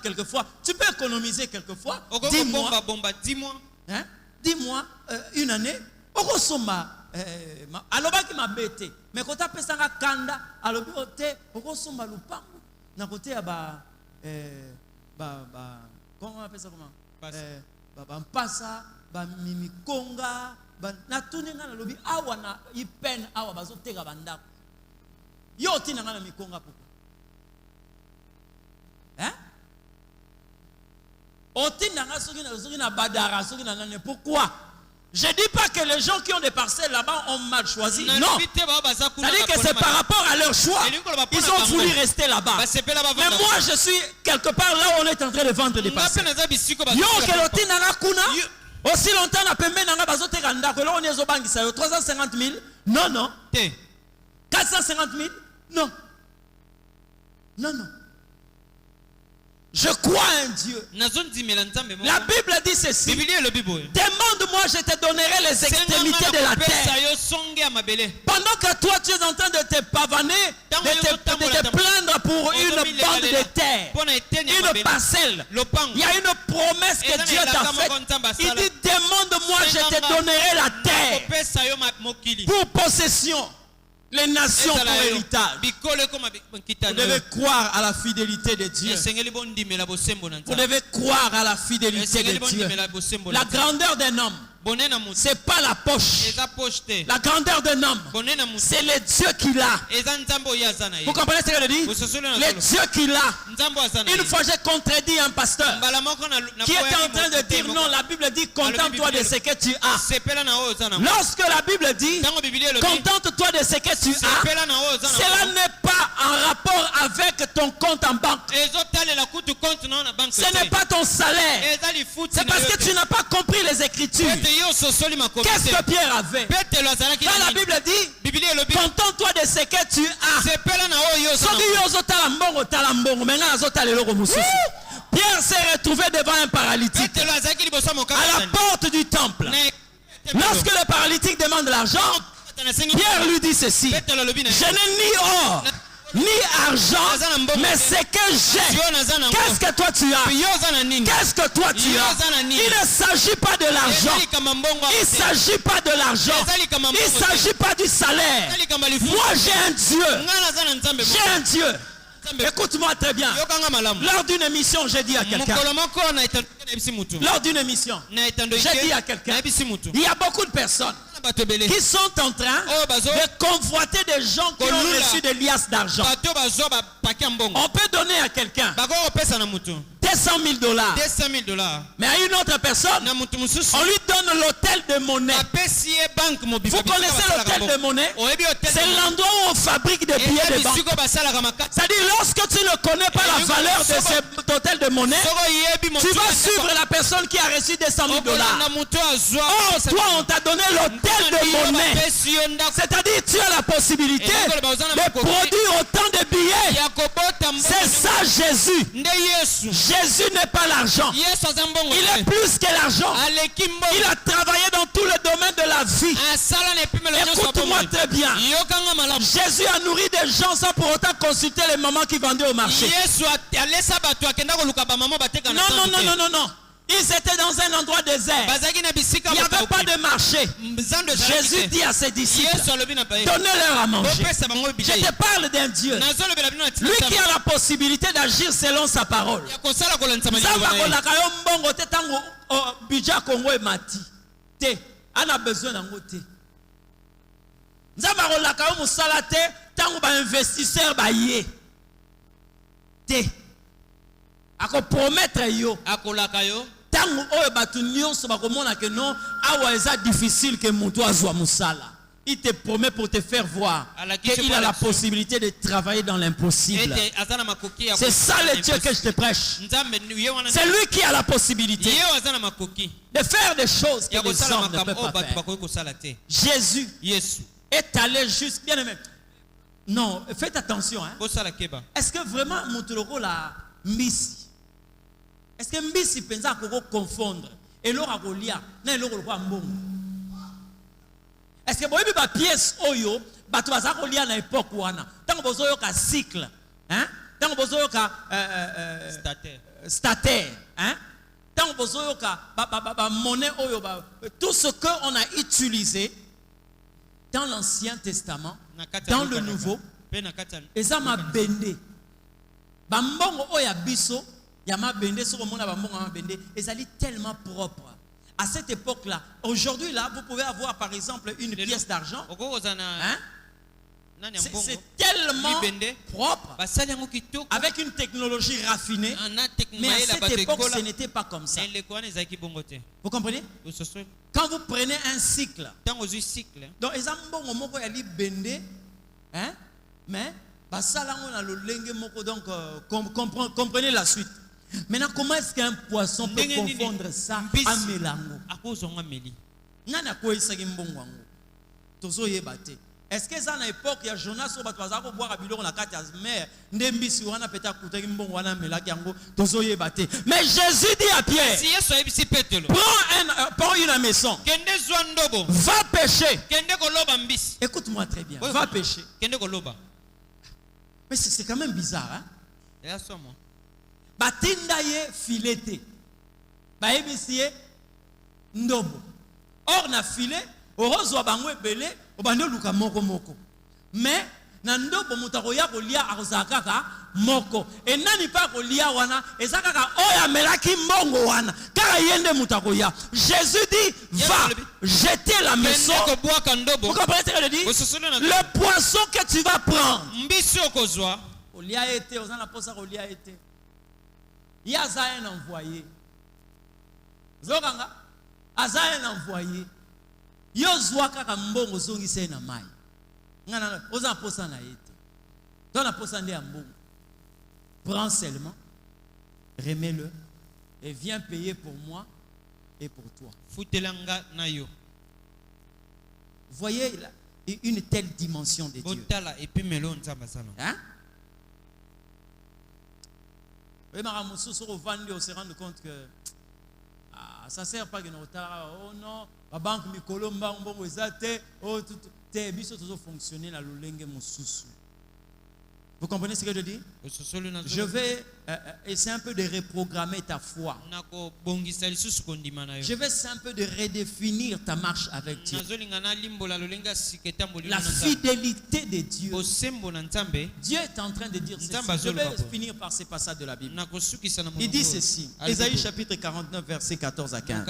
Quelquefois, tu peux économiser quelquefois. Dis-moi, une année, alobaki mabete mais quand tu pesanga kanda alobi ote okosomba lupango na côté ya comment on appelle ça comment mpasa ba mimikonga na tuninga na lobi awa na ipen awa bazoteka bandako yo tinanga na mikonga pourquoi otinanga soki na badara soki na nane pourquoi? Je ne dis pas que les gens qui ont des parcelles là-bas ont mal choisi. Non. C'est-à-dire que c'est par rapport à leur choix. Ils ont voulu rester là-bas. Mais moi, je suis quelque part là où on est en train de vendre des parcelles. Aussi longtemps, on a payé 350 000. Non, non. 450 000. Non. Non, non. Je crois en Dieu. La Bible dit ceci. Demande-moi, je te donnerai les extrémités de la terre. Pendant que toi, tu es en train de te pavaner, de te plaindre pour une bande de terre, une parcelle. Il y a une promesse que Dieu t'a faite. Il dit, demande-moi, je te donnerai la terre pour possession. Les nations pour héritage. Vous devez croire à la fidélité de Dieu. Vous devez croire à la fidélité de Dieu. La grandeur d'un homme, ce n'est pas la poche. La grandeur d'un homme, c'est le Dieu qu'il a. Vous comprenez ce que je dis? Le Dieu qu'il a. Une fois j'ai contredit un pasteur qui était en train de dire non, la Bible dit contente-toi de ce que tu as. Lorsque la Bible dit contente-toi de ce que tu as, cela n'est pas en rapport avec ton compte en banque. Ce n'est pas ton salaire. C'est parce que tu n'as pas compris les Écritures. Qu'est-ce que Pierre avait? Quand la Bible dit contente-toi de ce que tu as. Pierre s'est retrouvé devant un paralytique à la porte du temple. Lorsque le paralytique demande l'argent, Pierre lui dit ceci: je n'ai ni or ni argent, mais ce que j'ai. Qu'est-ce que toi tu as? Qu'est-ce que toi tu as? Il ne s'agit pas de l'argent. Il ne s'agit pas de l'argent. Il ne s'agit pas du salaire. Moi j'ai un Dieu. J'ai un Dieu. Écoute-moi très bien. Lors d'une émission, j'ai dit à quelqu'un. Lors d'une émission, j'ai dit à quelqu'un. Il y a beaucoup de personnes qui sont en train de convoiter des gens qui ont reçu des liasses d'argent. On peut donner à quelqu'un $200 000. Mais à une autre personne, on lui donne l'hôtel de monnaie. Vous connaissez l'hôtel de monnaie? C'est l'endroit où on fabrique des billets de banque. C'est-à-dire, lorsque tu ne connais pas la valeur de cet hôtel de monnaie, tu vas suivre la personne qui a reçu $200 000. Or, toi, on t'a donné l'hôtel de monnaie. C'est-à-dire, tu as la possibilité de produire autant de billets C'est ça Jésus. Jésus n'est pas l'argent. Il est plus que l'argent. Il a travaillé dans tous les domaines de la vie. Écoute-moi très bien. Jésus a nourri des gens sans pour autant consulter les mamans qui vendaient au marché. Non. Ils étaient dans un endroit désert. Il n'y avait pas de marché. Jésus dit à ses disciples, donnez-leur à manger. Je te parle d'un Dieu. Lui qui a la possibilité d'agir selon sa parole. On a besoin d'un côté. Nous avons investisseur ako promettre yo tango oyo batu nyonso bakomona que non awa eza difficile que mutu azwa musala. Il te promet pour te faire voir qu'il a la possibilité de travailler dans l'impossible. C'est ça le Dieu que je te prêche. C'est lui qui a la possibilité de faire des choses que les hommes ne peuvent pas faire. Jésus est allé juste bien aimé. Non, faites attention. Hein. Est-ce que vraiment Moutoloko la Miss? Est-ce que Mbisi pensa qu'on confondre et l'or a golia na l'or le mbongo? Est-ce que boyebi ba pièce oyo batu baza golia na époque wana tango bozoyo ka cycle hein tango bozoyo ka stataire hein tango bozoyo ka ba monnaie oyo tout ce que on a utilisé dans l'Ancien Testament dans le Nouveau ezama bende ba mbongo oya biso Yama bende sur mon abamon bende ezali tellement propre. À cette époque-là, aujourd'hui là, vous pouvez avoir par exemple une pièce d'argent. Hein? C'est tellement propre, avec une technologie raffinée. Mais à cette époque, ce n'était pas comme ça. Vous comprenez? Quand vous prenez un cycle, donc donc comprenez la suite. Maintenant, comment est-ce qu'un poisson peut confondre ça à mélango? Est-ce que ça à l'époque il y a Jonas au batwaza pour boire à bilon la carte mer ndembisi wana peta kuta kimbongo wana melaki yango tozoye bate. Mais Jésus dit à Pierre, prends une maison, va pêcher. Écoute-moi très bien, va pêcher. Mais c'est quand même bizarre, hein? Batinda ye fileté. Baebisie ndobo. Or na filet, orozo bango ebele, obando luka moko moko. Mais na ndobo mutakoya kolia arozakaka moko. Et nani pa kolia wana, ezakaka oya melaki mbongo wana. Kaka yende mutakoya. Jésus dit, va jeter la maison. Vous comprenez ce que je dis? Le poisson que tu vas prendre. Olia été, on a la posa olia été. Il y a un envoyé. Zoganga, aza un envoyé. Yo zwaka kambongo zongi se na mai. Ngana oza posa na yete. Dans la posa ndé ambongo. Prends seulement, remets-le et viens payer pour moi et pour toi. Futelanga na yo. Voyez là, une telle dimension de Dieu. Hein? Et on se rend compte que ça ne sert pas que nous oh non, la banque Mikolomba, on va fonctionner dans le mususu. Vous comprenez ce que je dis? Je vais essayer un peu de reprogrammer ta foi. Je vais essayer un peu de redéfinir ta marche avec Dieu. La fidélité de Dieu. Dieu est en train de dire ceci. Je vais finir par ces passages de la Bible. Il dit ceci. Ésaïe chapitre 49, versets 14 à 15.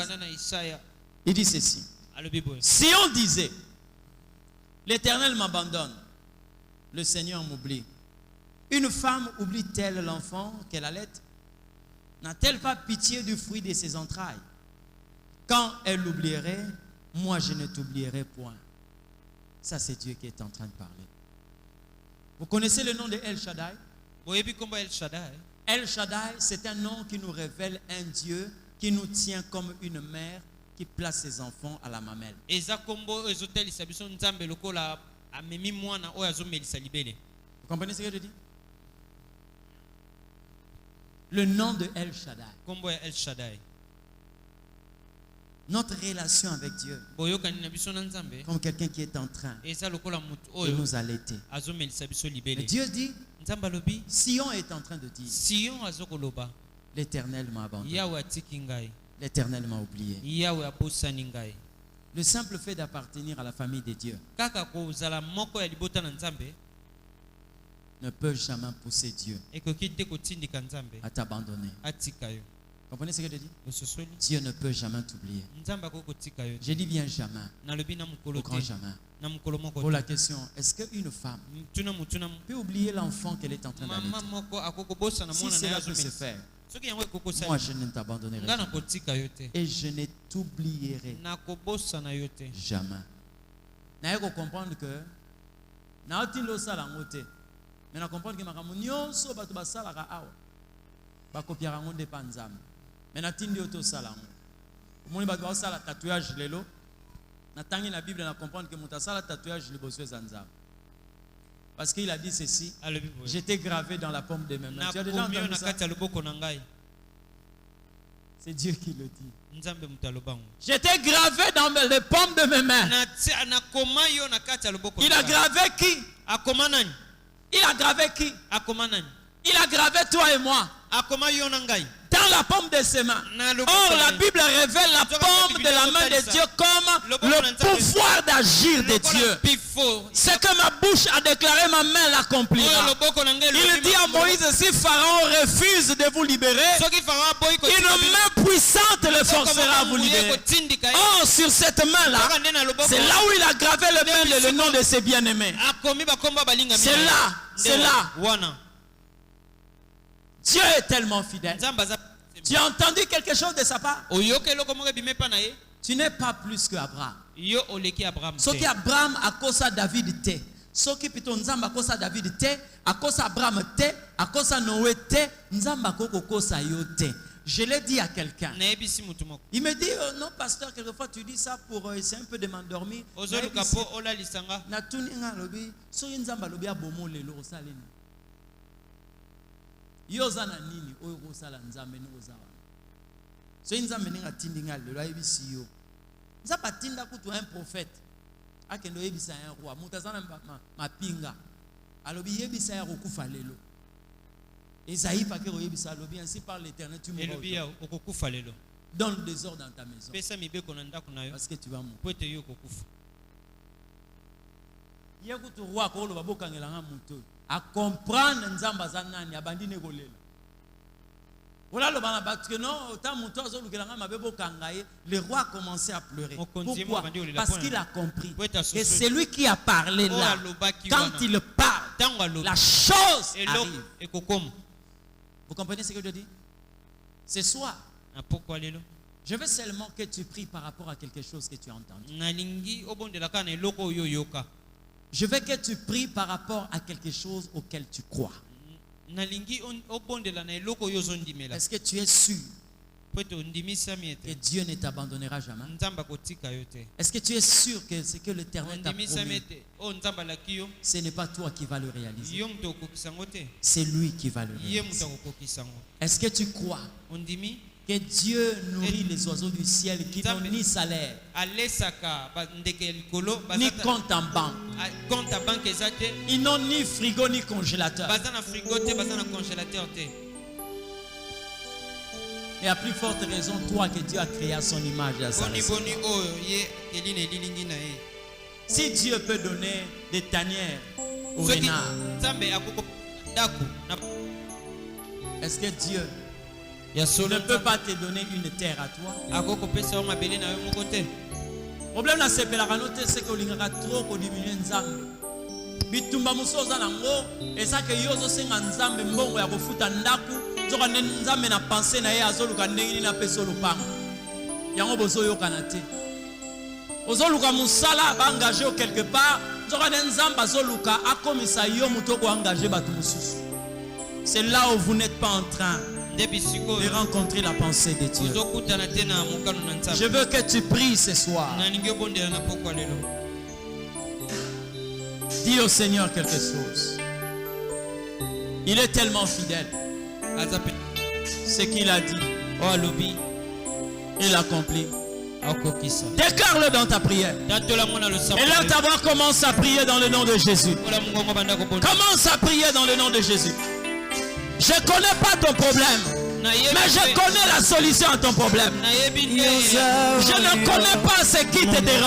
Il dit ceci. Si on disait, l'Éternel m'abandonne, le Seigneur m'oublie. Une femme oublie-t-elle l'enfant qu'elle allait? N'a-t-elle pas pitié du fruit de ses entrailles? Quand elle l'oublierait, moi je ne t'oublierai point. Ça c'est Dieu qui est en train de parler. Vous connaissez le nom de El Shaddai? El Shaddai, c'est un nom qui nous révèle un Dieu qui nous tient comme une mère qui place ses enfants à la mamelle. Vous comprenez ce que je dis? Le nom de El Shaddai. Kombo ya El Shaddai. Notre relation avec Dieu. Comme quelqu'un qui est en train de nous allaiter. Et Dieu dit, Sion est en train de dire, l'Éternel m'a abandonné. L'Éternel m'a oublié. Le simple fait d'appartenir à la famille de Dieu ne peut jamais pousser Dieu à t'abandonner. Comprenez ce que je dis? Dieu ne peut jamais t'oublier. Je dis bien jamais. Au grand jamais. Pour la question, est-ce qu'une femme peut oublier l'enfant qu'elle est en train d'allaiter? Si cela peut se faire, moi je ne t'abandonnerai jamais. Et je ne t'oublierai jamais. Je vais comprendre que mais je comprends que mais natindi oto sala omoni bato ba sala tatouage lelo natangi na Bible na comprendre que muta sala tatouage liboso za nzambe parce qu'il a dit ceci, j'étais gravé dans la paume de mes mains. Tu as déjà entendu ça? C'est Dieu qui le dit. J'étais gravé dans les paumes de mes mains. Il a gravé qui? Il a gravé qui? Il a gravé toi et moi dans la paume de ses mains. Or, la Bible révèle la paume de la main de Dieu comme le pouvoir d'agir de Dieu. Ce que ma bouche a déclaré, ma main l'accomplira. Il dit à Moïse, si Pharaon refuse de vous libérer, une main puissante le forcera à vous libérer. Or, sur cette main-là, c'est là où il a gravé le nom de ses bien-aimés. C'est là. Dieu est tellement fidèle. Tu as entendu quelque chose de sa part? Tu n'es pas plus que Abraham. Ce qui Abraham a causé David te. Ce qui plutôt Nzamba a causé David te, a causé Abraham te, a causé Noé te, Nzamba a causé yo te. Je l'ai dit à quelqu'un. Il me dit, non pasteur, quelquefois tu dis ça pour essayer un peu de m'endormir. Yozana nini oyo kosala nzambe ni kozala so nzambe ninga tindinga lelo ayebisi yo nzamba tinda kutu un prophète akendo yebisa un roi mutazana mapinga alobi yebisa ya kokufa lelo Esaïe pa ke yebisa alobi ainsi par l'Éternel tu mourras okokufa lelo dans le désordre dans ta maison parce que tu vas mourir yekutu roi ko lo babokangela nga muto à comprendre nzamba za nani abandine kolela voilà le bana parce que non tant muto azolukela nga mabebo kangaye le roi a commencé à pleurer. Pourquoi? Parce qu'il a compris que c'est lui qui a parlé là. Quand il parle, la chose arrive. Vous comprenez ce que je dis? Ce soir, je veux seulement que tu pries par rapport à quelque chose que tu as entendu. Je veux que tu pries par rapport à quelque chose auquel tu crois. Est-ce que tu es sûr que Dieu ne t'abandonnera jamais? Est-ce que tu es sûr que ce que l'Éternel t'a promis, ce n'est pas toi qui vas le réaliser? C'est lui qui va le réaliser. Est-ce que tu crois que Dieu nourrit les oiseaux du ciel qui n'ont ni salaire, ni compte en banque? Ils n'ont ni frigo ni congélateur. Et à plus forte raison, toi que Dieu a créé à son image et à sa ressemblance. Si Dieu peut donner des tanières aux renards, est-ce que Dieu ne peut pas te donner une terre à toi? Le problème c'est que l'ingaka trop pour diminuer nzambe. Bitumba musoza nango eza ke yozo senga nzambe mbongo ya kofuta ndaku zoka nzambe na penser na ye azoluka ndenge na peso lupango. Yango bozo yokana te. Ozoluka musala ba engager quelque part, zoka nzambe azoluka akomisa yo mutoko engager batu mususu. C'est là où vous n'êtes pas en train de rencontrer la pensée de Dieu. Je veux que tu pries ce soir. Dis au Seigneur quelque chose. Il est tellement fidèle. Ce qu'il a dit, il accomplit. Déclare-le dans ta prière. Et là, tu vas voir commence à prier dans le nom de Jésus. Commence à prier dans le nom de Jésus. Je ne connais pas ton problème, mais je connais la solution à ton problème. Je ne connais pas ce qui te dérange.